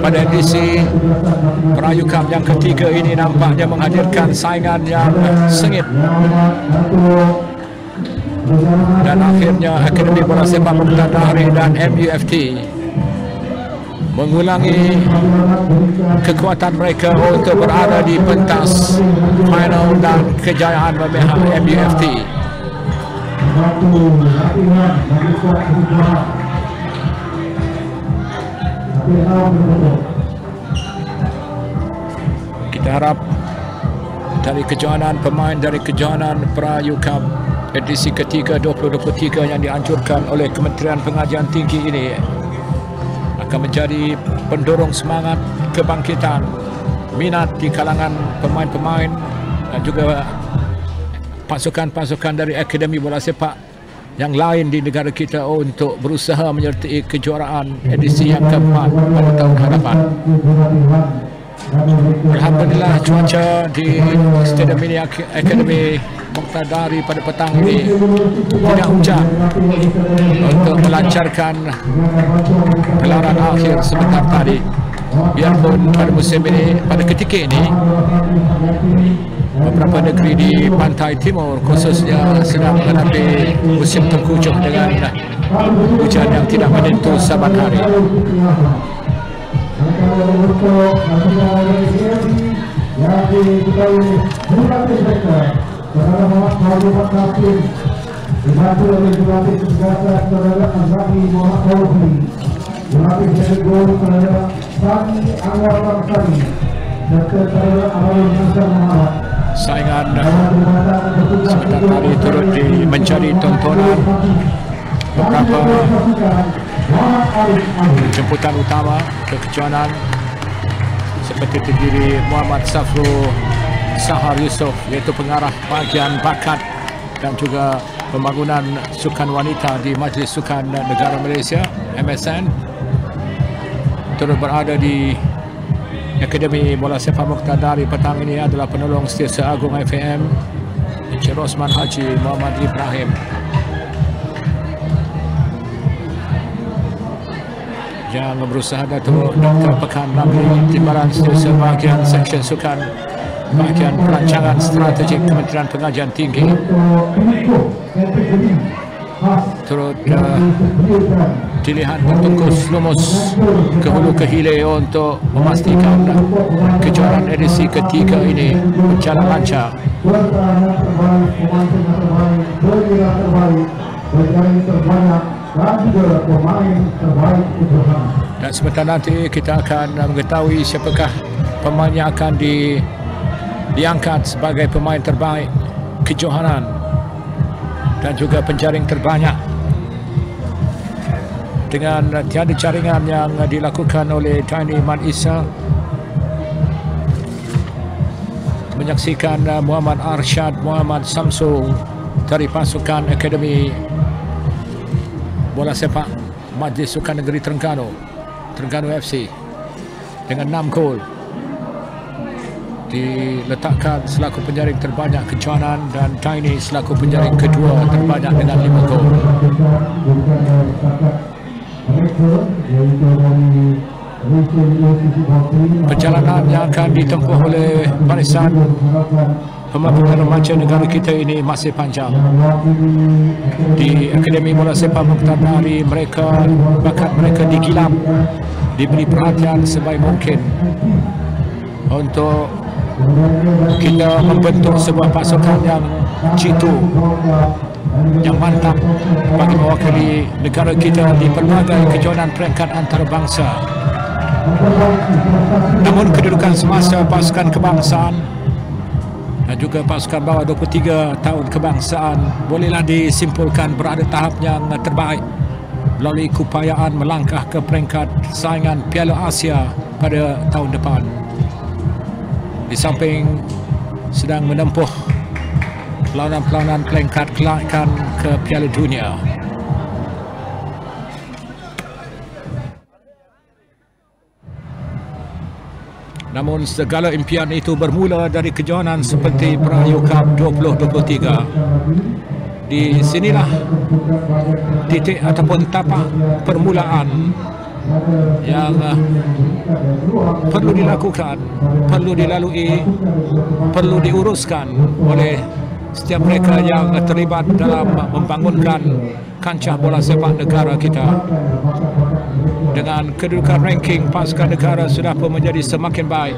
pada edisi Merayu Cup yang ketiga ini nampaknya menghadirkan saingan yang sengit. Dan akhirnya Akademi Bola Sepak Moqtadari dan MUFT mengulangi kekuatan mereka untuk berada di pentas final dan kejayaan memihak MUFT. Kita harap dari kejohanan pemain dari kejohanan Merayu Cup edisi ketiga 2023 yang dianjurkan oleh Kementerian Pengajian Tinggi ini akan menjadi pendorong semangat kebangkitan minat di kalangan pemain-pemain dan juga pasukan-pasukan dari Akademi Bola Sepak yang lain di negara kita untuk berusaha menyertai kejuaraan edisi yang keempat pada tahun hadapan. Alhamdulillah cuaca di Stadium Mini Akademi Moqtadari pada petang ini tidak hujan untuk melancarkan gelaran akhir sebentar tadi. Biarpun pada musim ini, pada ketika ini, beberapa negeri di pantai timur khususnya sedang menghadapi musim tengkujuh dengan hujan yang tidak menentu saban hari. Saingan sebentar tadi turut mencari tontonan beberapa jemputan utama kekejuanan seperti terdiri Muhammad Safru Sahar Yusof, iaitu pengarah bahagian bakat dan juga pembangunan sukan wanita di Majlis Sukan Negara Malaysia MSN, turut berada di Akademi Bola Sepak Mokhtar Dari petang ini adalah penolong Setiausaha Agung FAM Encik Rosman Haji Muhammad Ibrahim. Yang berusaha Datuk Dr. Pekan Ramli, Timbalan Setiausaha bahagian Seksyen Sukan bahagian Perancangan Strategik Kementerian Pengajian Tinggi, turut dilihat bertungkus lumus ke hulu ke hilir untuk memastikan kejuaraan edisi ketiga ini berjalan lancar. Dan sebentar nanti kita akan mengetahui siapakah pemain yang akan diangkat sebagai pemain terbaik kejohanan dan juga penjaring terbanyak. Dengan tiada jaringan yang dilakukan oleh Tiny Man Isa, menyaksikan Muhammad Arsyad Muhammad Samsul dari pasukan Akademi Bola Sepak Majlis Sukan Negeri Terengganu FC dengan 6 gol diletakkan selaku penjaring terbanyak kejohanan dan Tiny selaku penjaring kedua terbanyak dengan 5 gol. Perjalanan yang akan ditempuh oleh barisan pemain remaja negara kita ini masih panjang. Di Akademi Bola Sepak Mokhtar Dari, bakat mereka digilap, diberi perhatian sebaik mungkin untuk kita membentuk sebuah pasukan yang jitu, yang mantap bagi mewakili negara kita di pelbagai kejohanan peringkat antarabangsa. Namun kedudukan semasa pasukan kebangsaan dan juga pasukan bawah 23 tahun kebangsaan bolehlah disimpulkan berada tahap yang terbaik melalui keupayaan melangkah ke peringkat saingan Piala Asia pada tahun depan. Di samping sedang menempuh perlawanan-perlawanan peringkat kelayakan ke Piala Dunia. Namun segala impian itu bermula dari kejohanan seperti Merayu Cup 2023. Di sinilah titik ataupun tapak permulaan yang perlu dilakukan, perlu dilalui, perlu diuruskan oleh setiap mereka yang terlibat dalam membangunkan kancah bola sepak negara kita. Dengan kedudukan ranking pasukan negara sudah pun menjadi semakin baik,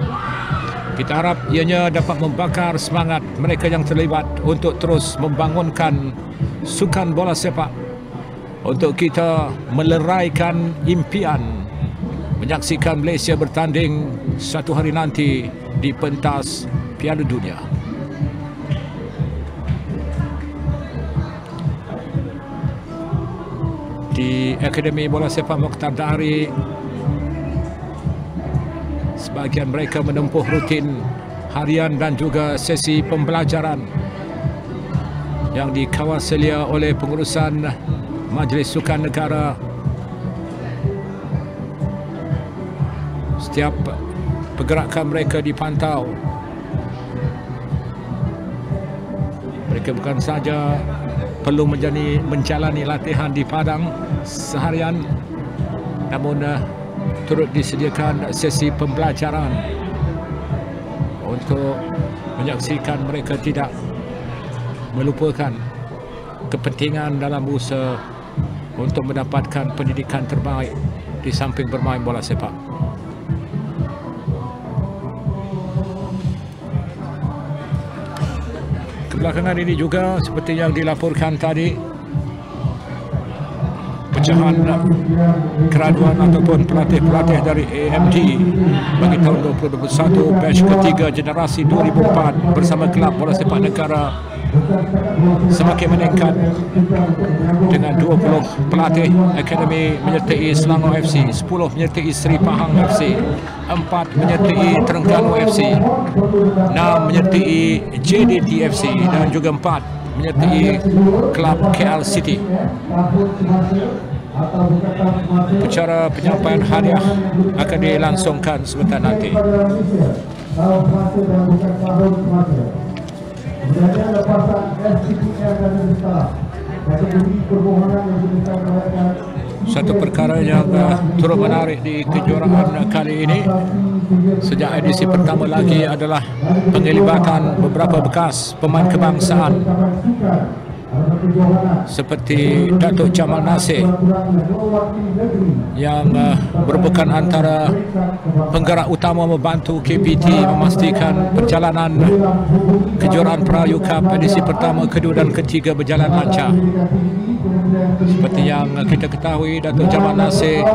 kita harap ianya dapat membakar semangat mereka yang terlibat untuk terus membangunkan sukan bola sepak, untuk kita meleraikan impian menyaksikan Malaysia bertanding satu hari nanti di pentas Piala Dunia. Di Akademi Bola Sepak Mokhtar Dari, sebahagian mereka menempuh rutin harian dan juga sesi pembelajaran yang dikawal selia oleh pengurusan Majlis Sukan Negara. Setiap pergerakan mereka dipantau. Mereka bukan saja perlu menjalani latihan di padang seharian, namun turut disediakan sesi pembelajaran untuk menyaksikan mereka tidak melupakan kepentingan dalam usaha untuk mendapatkan pendidikan terbaik di samping bermain bola sepak. Kebelakangan ini juga seperti yang dilaporkan tadi, pecahan keraduan ataupun pelatih-pelatih dari AMD bagi tahun 2021 batch ketiga generasi 2004 bersama kelab bola sepak negara semakin meningkat dengan 20 pelatih akademi menyertai Selangor FC, 10 menyertai Seri Pahang FC, 4 menyertai Terengganu FC, 6 menyertai JDT FC dan juga 4 menyertai kelab KL City. Ucara penyampaian hadiah akan dilangsungkan sebentar nanti. Satu perkara yang turut menarik di kejuaraan kali ini sejak edisi pertama lagi adalah penglibatan beberapa bekas pemain kebangsaan seperti Datuk Jamal Nasir yang merupakan antara penggerak utama membantu KPT memastikan perjalanan kejuaraan Merayu Cup edisi pertama, kedua dan ketiga berjalan lancar. Seperti yang kita ketahui, Datuk Jamal Nasir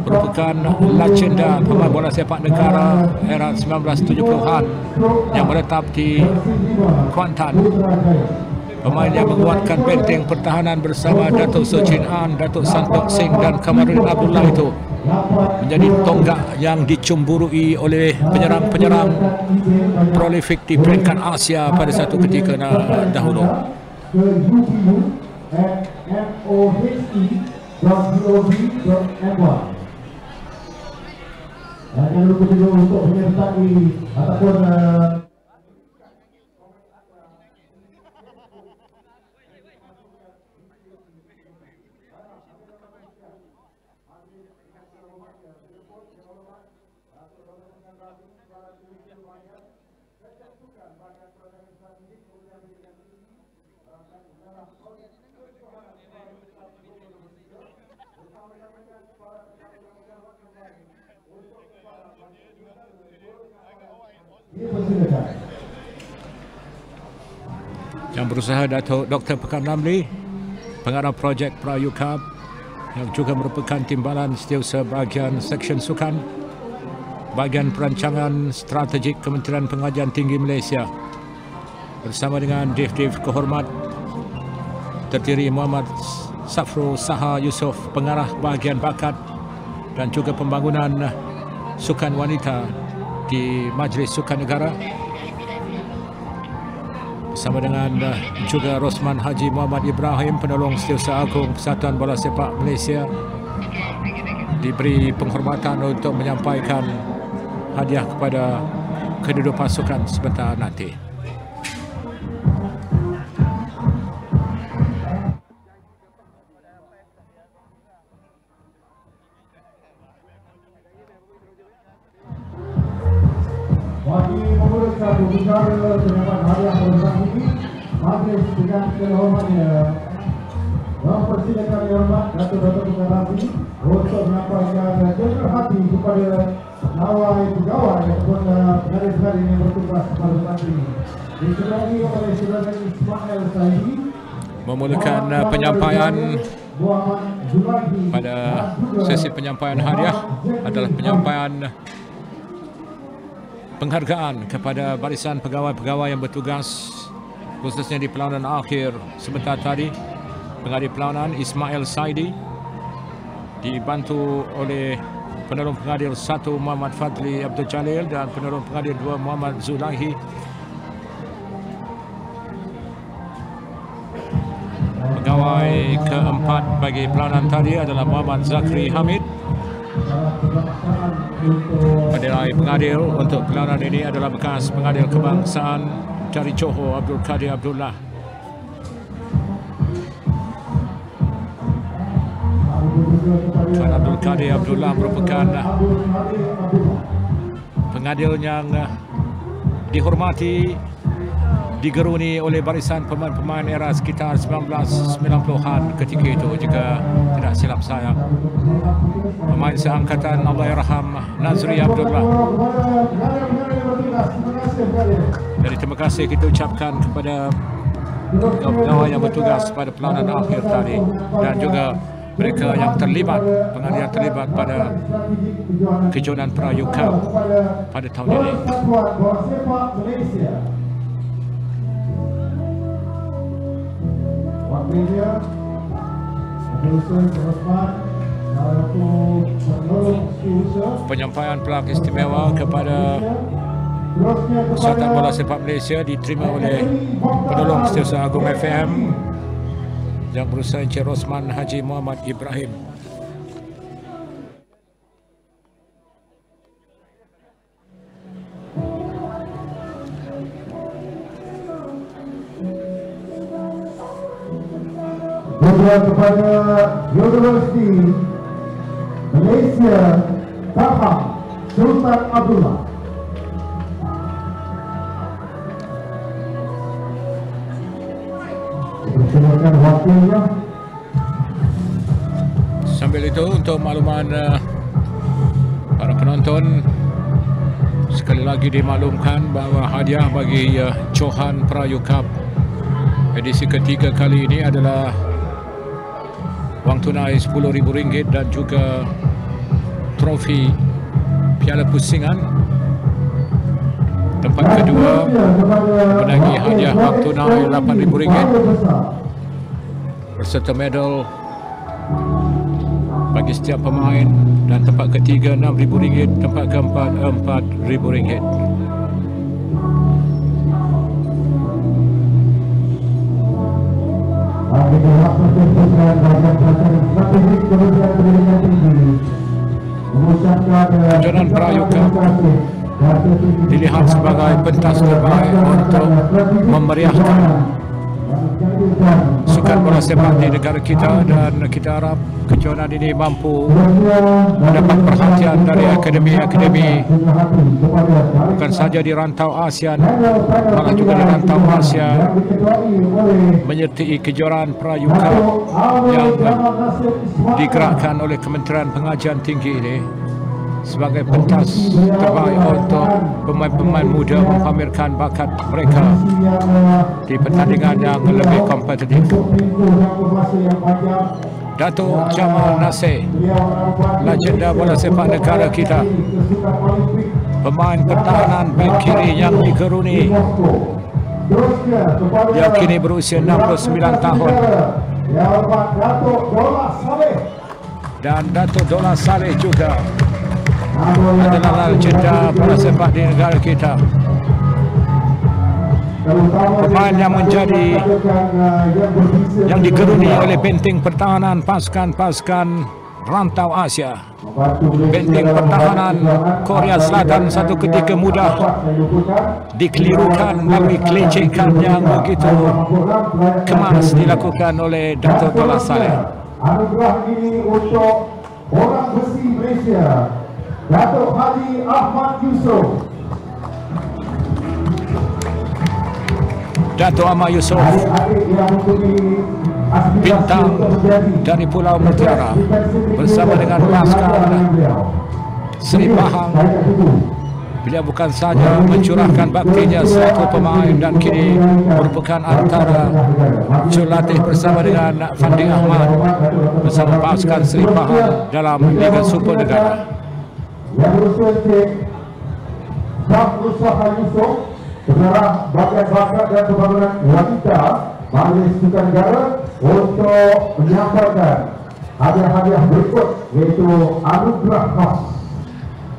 merupakan legenda pemain bola sepak negara era 1970-an yang menetap di Kuantan. Pemain yang menguatkan benteng pertahanan bersama Datuk Sochin An, Datuk Santok Singh dan Kamarudin Abdullah itu menjadi tonggak yang dicemburui oleh penyerang-penyerang prolifik di peringkat Asia pada satu ketika dahulu.
Jangan lupa juga untuk menyertai ataupun
yang berusaha Datuk Dr. Pekan Ramli, pengarah projek Merayu Cup yang juga merupakan timbalan setiausaha bahagian Seksyen Sukan, bahagian perancangan strategik Kementerian Pengajian Tinggi Malaysia, bersama dengan Div-Div kehormat terdiri Muhammad Safrul Saha Yusof, pengarah bahagian bakat dan juga pembangunan sukan wanita di Majlis Sukan Negara, bersama dengan juga Rosman Haji Muhammad Ibrahim, penolong Setiausaha Agung Persatuan Bola Sepak Malaysia, diberi penghormatan untuk menyampaikan hadiah kepada kedua pasukan sebentar nanti.
bagi pemerintah berbicara dengan hadiah bersama ini, majlis dengan kehormatnya mempersilakan yang hormat Datuk Pekan Ramli untuk menyampaikan general hati kepada nawai pegawai ataupun pengadil-pengadil yang bertugas pada saat ini. Disertai oleh Saudara Ismail Saidi,
memulakan penyampaian pada sesi penyampaian hadiah adalah penyampaian penghargaan kepada barisan pegawai-pegawai yang bertugas khususnya di perlawanan akhir sebentar tadi. Pengadil perlawanan Ismail Saidi dibantu oleh penolong pengadil 1 Muhammad Fadli Abdul Jalil dan penolong pengadil 2 Muhammad Zulaihi. Pegawai keempat bagi perlawanan tadi adalah Muhammad Zakri Hamid. Pengadil untuk perlawanan ini adalah bekas pengadil kebangsaan dari Johor Abdul Qadir Abdullah. Tuan Abdul Qadir Abdullah merupakan pengadil yang dihormati digeruni oleh barisan pemain-pemain era sekitar 1990-an ketika itu jika tidak silap saya. Pemain seangkatan Allahyarham Nazri Abdullah. Jadi terima kasih kita ucapkan kepada pegawai yang bertugas pada pelanan akhir tadi dan juga mereka yang terlibat, pengajar terlibat pada kejuaraan Melayu Cup pada tahun ini. Penyampaian pelang istimewa kepada Persatuan Bola Sepak Malaysia diterima oleh penolong Setiausaha Agung FM yang berusaha Encik Rosman Haji Muhammad Ibrahim.
Juga kepada Universiti Malaysia Tahap Sultan Abdullah. Silakan wakilnya.
Sambil itu untuk makluman para penonton, sekali lagi dimaklumkan bahawa hadiah bagi Johan Melayu Cup edisi ketiga kali ini adalah wang tunai RM10,000 dan juga trofi Piala Pusingan. Tempat kedua menangi hadiah wang tunai RM8,000 berserta medal bagi setiap pemain, dan tempat ketiga RM6,000, tempat keempat RM4,000. Kejuaraan Melayu Cup dilihat sebagai pentas terbaik untuk memeriahkan sukan bola sepak di negara kita, dan kita harap kejuaraan ini mampu mendapat perhatian dari akademi-akademi bukan saja di rantau ASEAN, malah juga di rantau Asia, menyertai kejuaraan Melayu Cup yang digerakkan oleh Kementerian Pengajian Tinggi ini sebagai pentas terbaik untuk pemain-pemain muda mempamerkan bakat mereka di pertandingan yang lebih kompetitif. Dato' Jamal Nasir, legenda bola sepak negara kita, pemain pertahanan bek kiri yang digeruni, yang kini berusia 69 tahun, dan Dato' Dola Saleh juga adalah legenda bola sepak di negara kita. Pemain yang menjadi yang digeruni oleh benteng pertahanan pasukan rantau Asia. Benteng pertahanan Korea Selatan satu ketika mudah dikelirukan melalui kelecekan yang begitu kemas dilakukan oleh Dato' Dola Saleh.
Anugerah ini untuk orang besi Malaysia, Dato' Haji Ahmad Yusof.
Dato' Ahmad Yusof, bintang dari Pulau Mutiara, bersama dengan pasukan Seri Pahang. Beliau bukan saja mencurahkan baktinya selaku pemain dan kini merupakan antara jurulatih bersama dengan Fandi Ahmad bersama pasukan Seri Pahang dalam Liga Super Negara.
Yang berusia Cik Syamsuddin Yusof, Saudara bagian bakat dan pembangunan wanita Majlis Sukan Negara, untuk menyampaikan hadiah-hadiah berikut, yaitu anugerah khas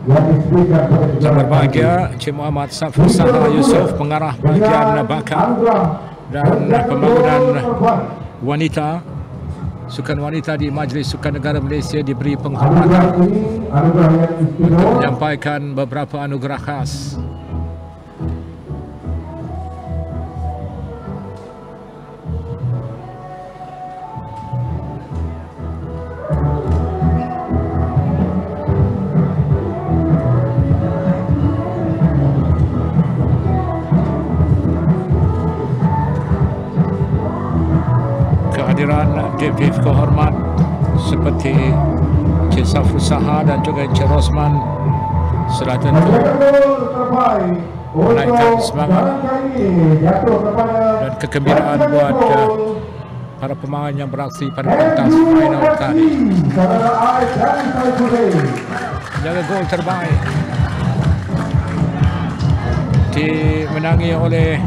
yang disediakan pada
Yang berbahagia Encik Muhammad Safri Sahar Yusof, pengarah bahagian bakat dan pembangunan wanita, sukan wanita di Majlis Sukan Negara Malaysia, diberi penghormatan untuk menyampaikan beberapa anugerah khas. kehadiran Dev kehormat seperti Encik Safrul Saha dan juga Encik Rosman sudah tentu menaikkan semangat dan kegembiraan buat para pemain yang beraksi pada pentas final tadi. Jaga gol terbaik dimenangi oleh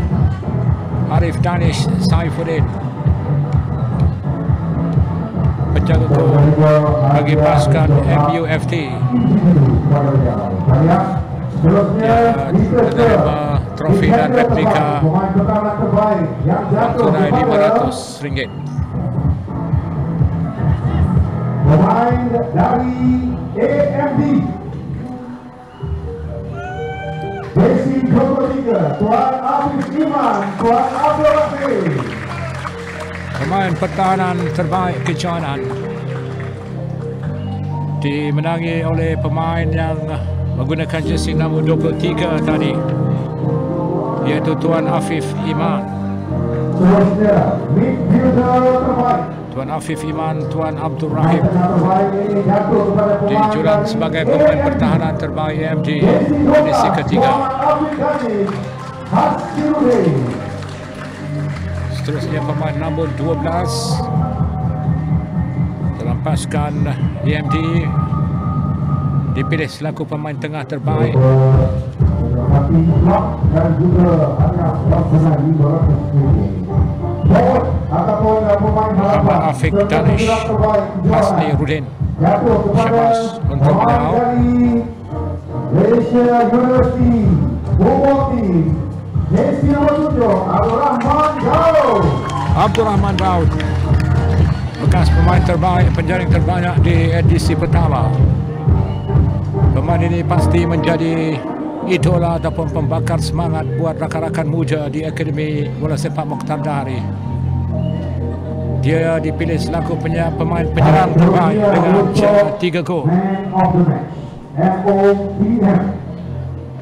Arif Danish Saifuddin. Penjaga gol bagi pasukan MUFT. Dia menerima trofi dan replika yang tunai RM500.
Pemain dari AMD Besi 23, Tuan Afif Iman, Tuan Abdul Rahim.
Pemain pertahanan terbaik kejohanan dimenangi oleh pemain yang menggunakan jersey nombor 23 tadi, iaitu Tuan Afif Iman.
Seterusnya, midfielder terbaik
Tuan Afif Iman, Tuan Abdul Rahim dijulang sebagai pemain pertahanan terbaik AMD edisi ketiga. Seterusnya pemain nombor 12 dalam pasukan AMD dipilih selaku pemain tengah terbaik. Muhammad Afiq Danish, Hasni Rudin, Syabas untuk beliau.
Malaysia University Football Team, jersey nomor 7, Abdul Rahman Daud.
Abdul Rahman Daud, bekas pemain terbaik, penjaring terbanyak di edisi pertama. Pemain ini pasti menjadi idola ataupun pembakar semangat buat rakan-rakan muda di Akademi Bola Sepak Mokhtar Dari. Dia dipilih selaku pemain penyerang terbaik dengan 3 gol.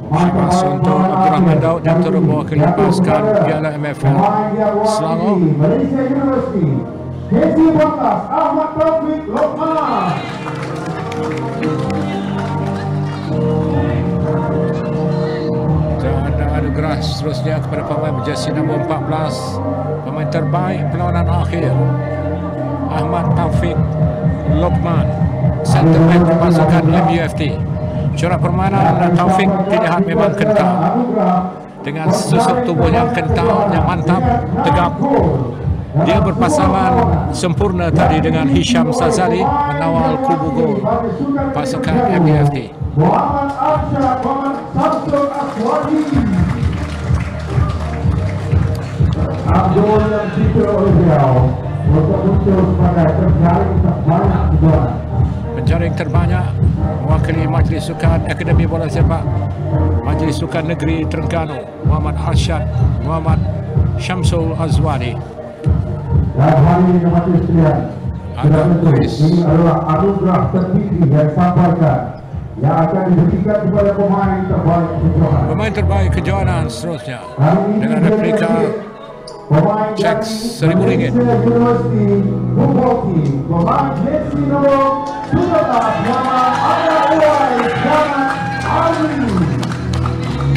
Syabas untuk Abdul Rahman Daud yang turut mewakili pasukan Piala MFL Selangor.
Malaysia University, jersey 14, Ahmad Taufik Lokman.
Dan anugerah seterusnya kepada pemain berjersey nombor 14, pemain terbaik perlawanan akhir, Ahmad Taufik Lokman, center back pasukan MUFT. Corak permainan Taufik dilihat memang kental, dengan susuk tubuh yang kental, yang mantap, tegap. Dia berpasangan sempurna tadi dengan Hisham Sazali mengawal kubu gol pasukan MUFT.
Muhammad Arsyad, Muhammad Samsul Aswadi. Abdul yang dipilih oleh beliau untuk muncul sebagai penjaring terbanyak kejuaraan.
Penjaring terbanyak mewakili Majlis Sukan Akademi Bola Sepak Majlis Sukan Negeri Terengganu, Muhammad Arsyad Muhammad Syamsul Azwadi.
Dan hari ini majlis sekalian, ini adalah anugerah tertinggi yang disampaikan yang akan diberikan kepada pemain terbaik kejohanan.
Pemain terbaik kejohanan seterusnya dengan replika cek RM1,000.
University Football Team, pemain jersey nomor 12, Muhammad Abdul Ali.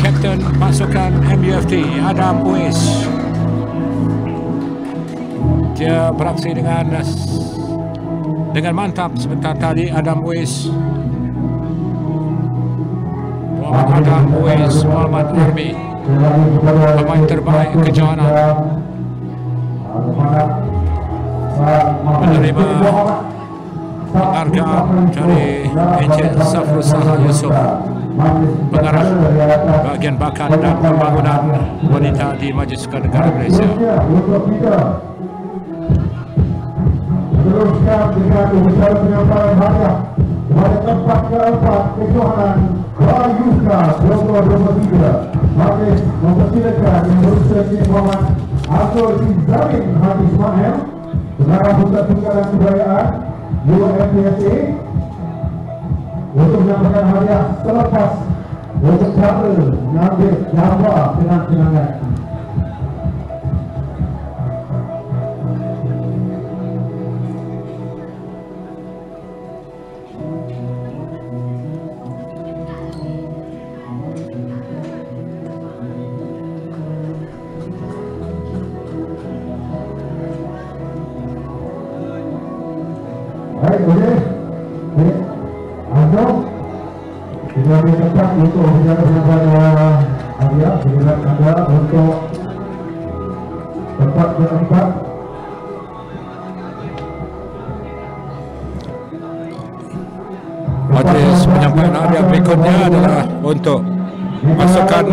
Kapten pasukan MUFT Adam Uwais. Dia beraksi dengan mantap sebentar tadi. Adam Uwais, Muhammad Adam Uwais, Muhammad Armi, pemain terbaik kejohanan, menerima penghargaan dari Encik Safrul Saha Yusof, pengarah bahagian bakat dan pembangunan wanita di Majlis Sukan Negara Malaysia.
Teruskan dengan upacara penyampaian hadiah pada tempat keempat kejohanan Bayuka 2023. Majlis mempersilakan yang berusaha Muhammad Abdul Izamin Haji Ismail, Pengarah Pusat Tunggalan Kebudayaan UMPSA, untuk menyampaikan hadiah selepas untuk cara mengambil gambar kenang-kenangan. Baik, boleh. Azam. Kita ambil tempat untuk berjalan kepada Adia. Silakan anda untuk tempat keempat.
Majlis penyampaian hadiah berikutnya adalah untuk pasukan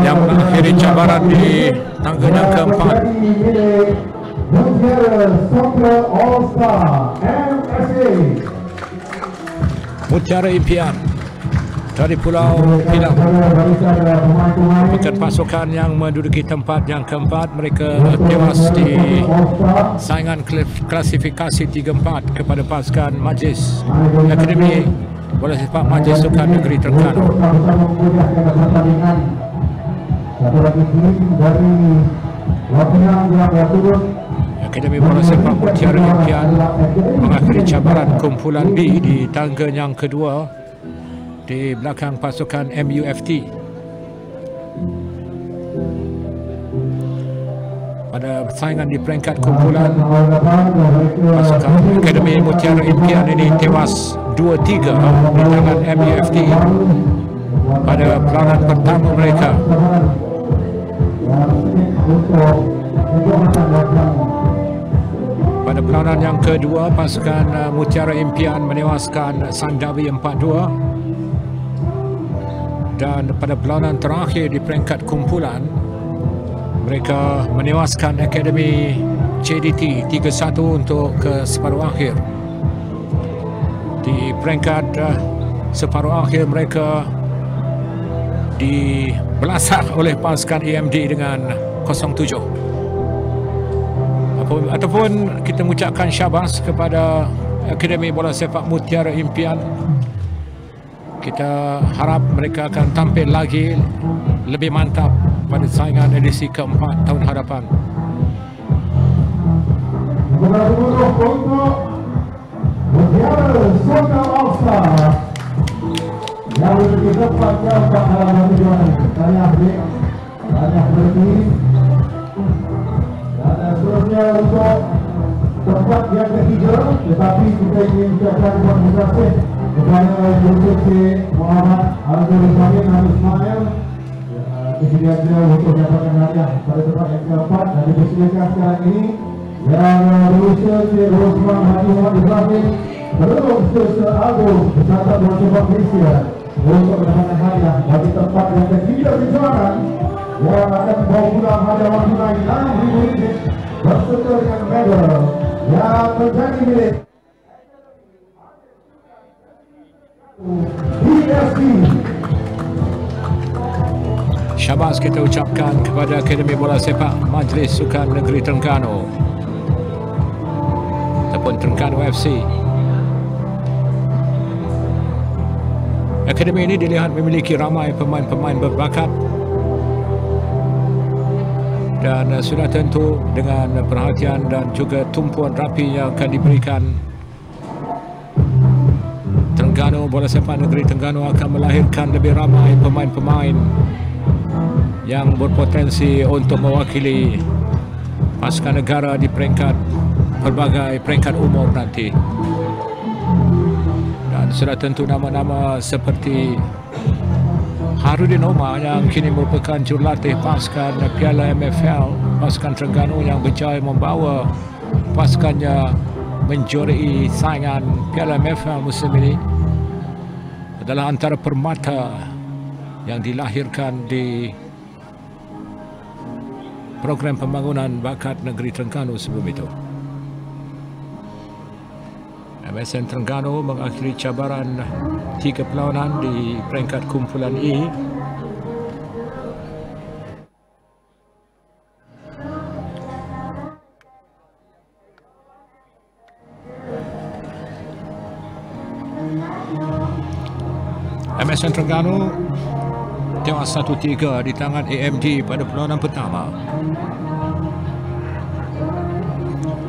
yang mengakhiri cabaran di tangga yang keempat. Mutiara Impian dari Pulau Pinang merupakan pasukan yang menduduki tempat yang keempat. Mereka tewas di saingan klasifikasi 3-4 kepada pasukan Majlis Akademi Bola Sepak Majlis Sukan Negeri Terengganu.
Satu lagi tim dari Pinang yang turun.
Akademi Bola Sepak Mutiara Impian mengakhiri cabaran kumpulan B di tangga yang kedua di belakang pasukan MUFT. Pada persaingan di peringkat kumpulan, pasukan Akademi Mutiara Impian ini tewas 2-3 di tangan MUFT pada perlawanan pertama mereka. Pada perlawanan yang kedua, pasukan Mutiara Impian menewaskan Sandawi 4-2. Dan pada perlawanan terakhir di peringkat kumpulan, mereka menewaskan Akademi JDT 3-1 untuk ke separuh akhir. Di peringkat separuh akhir mereka dibelasak oleh pasukan EMD dengan 0-7. Ataupun kita mengucapkan syabas kepada Akademi Bola Sepak Mutiara Impian. Kita harap mereka akan tampil lagi lebih mantap pada saingan edisi keempat tahun hadapan.
Seterusnya untuk tempat yang ketiga, tetapi kita ingin ucapkan terima kasih kepada Yusuf Muhammad Abdul Samin dan Ismail disediakan untuk mendapatkan hadiah pada tempat yang keempat dan dipersilakan sekarang ini yang berusaha Rosman Haji Muhammad Ibrahim belum Sir Agung beserta Bola Sepak Malaysia untuk mendapatkan hadiah bagi tempat yang ketiga kejuaraan yang akan membawa pulang hadiah wang tunai RM6,000 berserta dengan medal yang menjadi milik BSC.
Syabas kita ucapkan kepada Akademi Bola Sepak Majlis Sukan Negeri Terengganu ataupun Terengganu FC. Akademi ini dilihat memiliki ramai pemain-pemain berbakat dan sudah tentu dengan perhatian dan juga tumpuan rapi yang akan diberikan, Terengganu Bola Sepak Negeri Terengganu akan melahirkan lebih ramai pemain-pemain yang berpotensi untuk mewakili pasukan negara di peringkat pelbagai peringkat umur nanti. Dan sudah tentu nama-nama seperti Harudin Omar yang kini merupakan jurulatih pasukan Piala MFL, pasukan Terengganu yang berjaya membawa pasukannya menjuarai saingan Piala MFL musim ini, adalah antara permata yang dilahirkan di program pembangunan bakat negeri Terengganu sebelum itu. MSN Terengganu mengakhiri cabaran 3 perlawanan di peringkat kumpulan E. MSN Terengganu tewas 1-3 di tangan AMD pada perlawanan pertama.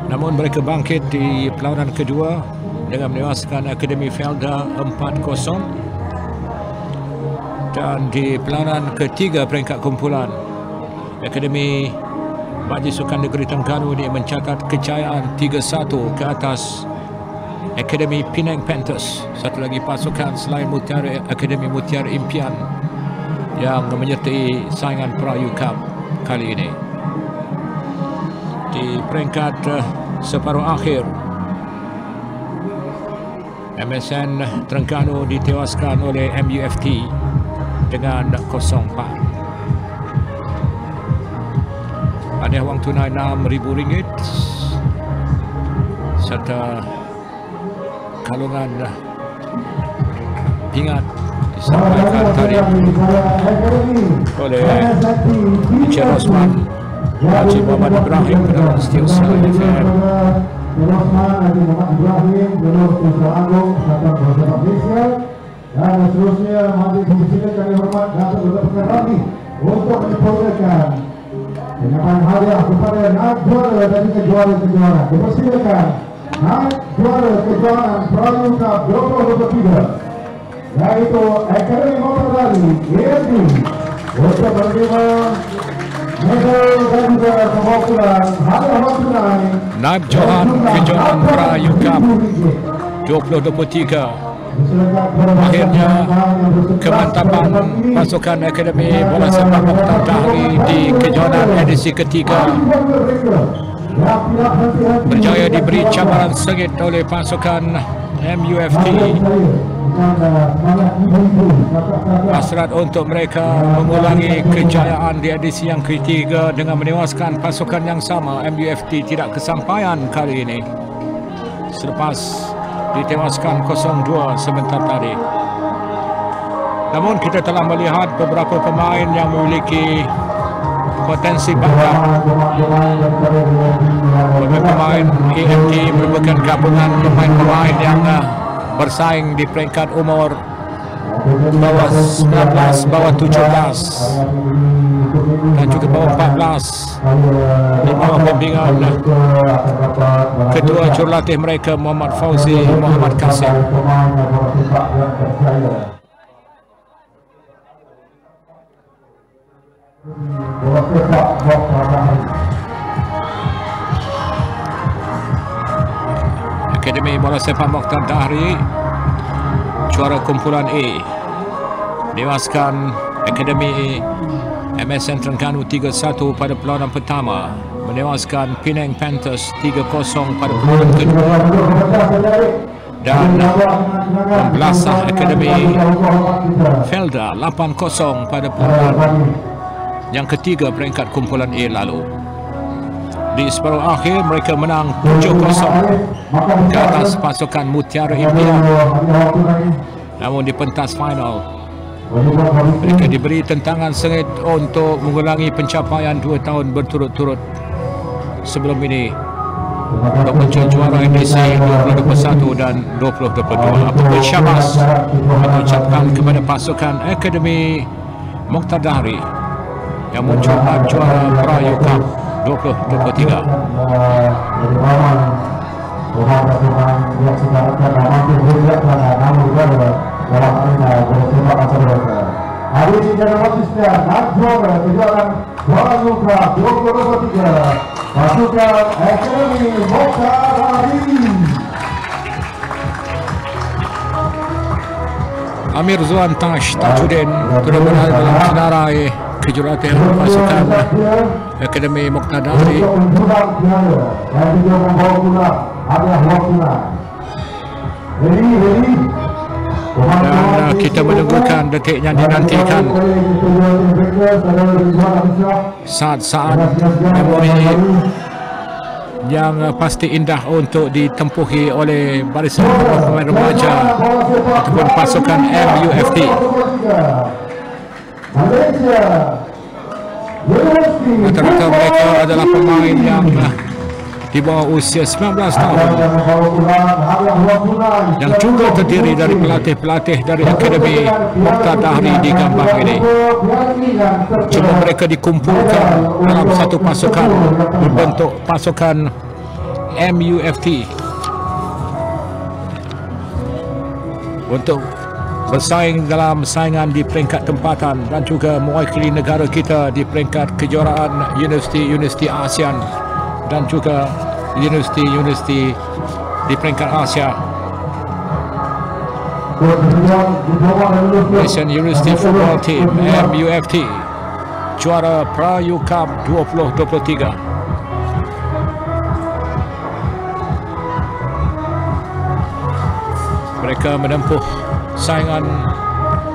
Namun mereka bangkit di perlawanan kedua dengan menewaskan Akademi Felda 4-0, dan di perlawanan ketiga peringkat kumpulan, Akademi Majlis Sukan Negeri Terengganu ini mencatat kejayaan 3-1 ke atas Akademi Penang Panthers. Satu lagi pasukan selain Mutiara, Akademi Mutiara Impian yang menyertai saingan Merayu Cup kali ini. Di peringkat separuh akhir, MSN Terengganu ditewaskan oleh MUFT dengan 0-4. Hadiah wang tunai RM6,000 serta kalungan pingat disampaikan tadi oleh Encik Rosman Haji Muhammad Ibrahim dalam Setiausaha FM.
Dan seterusnya mari dipersilakan kami hormat Datuk Dr. Pekan Ramli untuk dipersilakan penyampaian hadiah kepada naib juara dari kejuaraan. Dipersilakan naib juara kejuaraan Merayu Cup 2023 yaitu Akademi Mokta-Dari EMT untuk menerima medal dan juga pembawakan hadiah wang tunai
Naib Johan kejuaraan Merayu Cup 2023. Akhirnya kemantapan pasukan Akademi Bola Sepak Mokta-Dari di kejuaraan edisi ketiga berjaya diberi cabaran sengit oleh pasukan MUFT. Hasrat untuk mereka mengulangi kejayaan di edisi yang ketiga dengan menewaskan pasukan yang sama. MUFT tidak kesampaian kali ini selepas ditewaskan 0-2 sebentar tadi. Namun kita telah melihat beberapa pemain yang memiliki potensi bakat. Pemain EMT merupakan gabungan pemain-pemain yang bersaing di peringkat umur bawah 19, bawah 17 dan juga bawah 14 di bawah bimbingan Ketua Jurulatih mereka Muhammad Fauzi Muhammad Kasim. Akademi Bola Sepak Mokta-Dari juara kumpulan A menewaskan Akademi MSN Terengganu 3-1 pada perlawanan pertama, menewaskan Penang Panthers 3-0 pada perlawanan kedua, dan membelasah Akademi Felda 8-0 pada perlawanan yang ketiga peringkat kumpulan A lalu. Di separuh akhir mereka menang 7-0 ke atas pasukan Mutiara Impian. Namun di pentas final mereka diberi tentangan sengit untuk mengulangi pencapaian 2 tahun berturut-turut sebelum ini untuk muncul juara edisi 2021 dan 2022. Apabila syabas mengucapkan kepada pasukan Akademi Mokta-Dari yang muncul juara Merayu Cup 2023.
Hari ini dalam waktunya juara kejuaraan Merayu Cup 2023 pasukan Akademi Mokta-Dari.
Amir Zuan Tash Tajudin turut berada dalam senarai kejuaraan pasukan Akademi Mokta-Dari. Dan kita menunggukan detik yang dinantikan, saat-saat memori yang pasti indah untuk ditempuhi oleh barisan pemain remaja ataupun pasukan MUFT. Rata-rata mereka adalah pemain yang di bawah usia 19 tahun yang juga terdiri dari pelatih-pelatih dari Akademi Mokta-Dari di Gambang ini. Cuma mereka dikumpulkan dalam satu pasukan berbentuk pasukan MUFT untuk bersaing dalam saingan di peringkat tempatan dan juga mewakili negara kita di peringkat kejuaraan Universiti ASEAN dan juga Universiti di peringkat Asia Malaysian University Football Team MUFT juara Prayu Cup 2023. Mereka menempuh saingan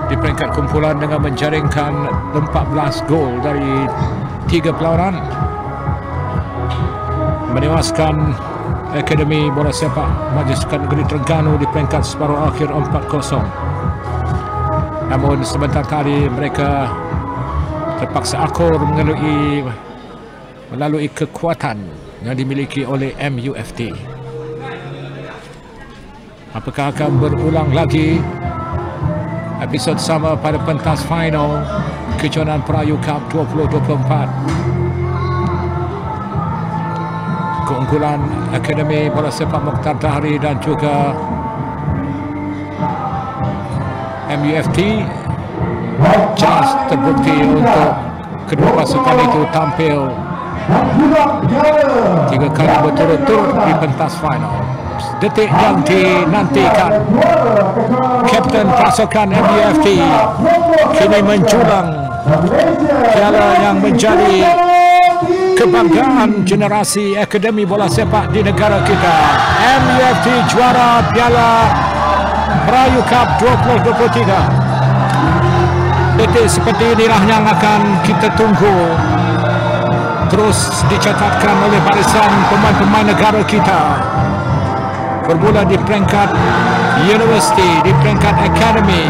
di peringkat kumpulan dengan menjaringkan 14 gol dari 3 perlawanan, menewaskan Akademi Bola Sepak Majlis Sukan Negeri Terengganu di peringkat separuh akhir 4-0. Namun sebentar tadi mereka terpaksa akur melalui kekuatan yang dimiliki oleh MUFT. Apakah akan berulang lagi episod sama pada pentas final kejuaraan Prayu Cup 2024? Keunggulan Akademi Bola Sepak Mokhtar Dahri dan juga MUFT jelas terbukti untuk kedua pasukan itu tampil 3 kali berturut-turut di pentas final. Detik yang dinantikan, Kapten pasukan MUFT kini menjulang piala yang menjadi kebanggaan generasi Akademi Bola Sepak di negara kita. MUFT juara Piala Prayu Cup 2023. Detik seperti inilah yang akan kita tunggu terus dicatatkan oleh barisan pemain-pemain negara kita. Bermula di peringkat universiti, di peringkat akademi,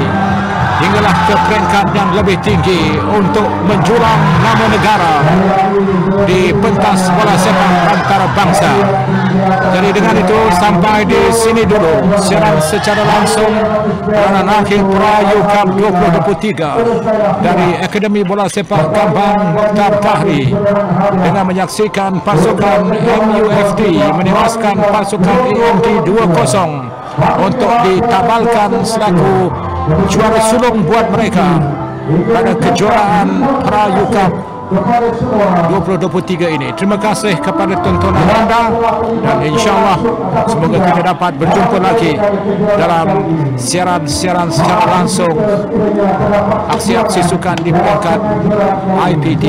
hinggalah ke peringkat yang lebih tinggi untuk menjulang nama negara di pentas bola sepak antarabangsa. Jadi dengan itu sampai di sini dulu siaran secara langsung peranan akhir Prayu Cup 2023 dari Akademi Bola Sepak Kambang Mokhtar Dahri dengan menyaksikan pasukan MUFT menewaskan pasukan EMD 2-0 untuk ditabalkan selaku juara sulung buat mereka pada kejuaraan Prayu Cup 2023 ini. Terima kasih kepada tontonan anda dan insyaAllah semoga kita dapat berjumpa lagi dalam siaran-siaran secara langsung aksi-aksi sukan di peringkat IPD.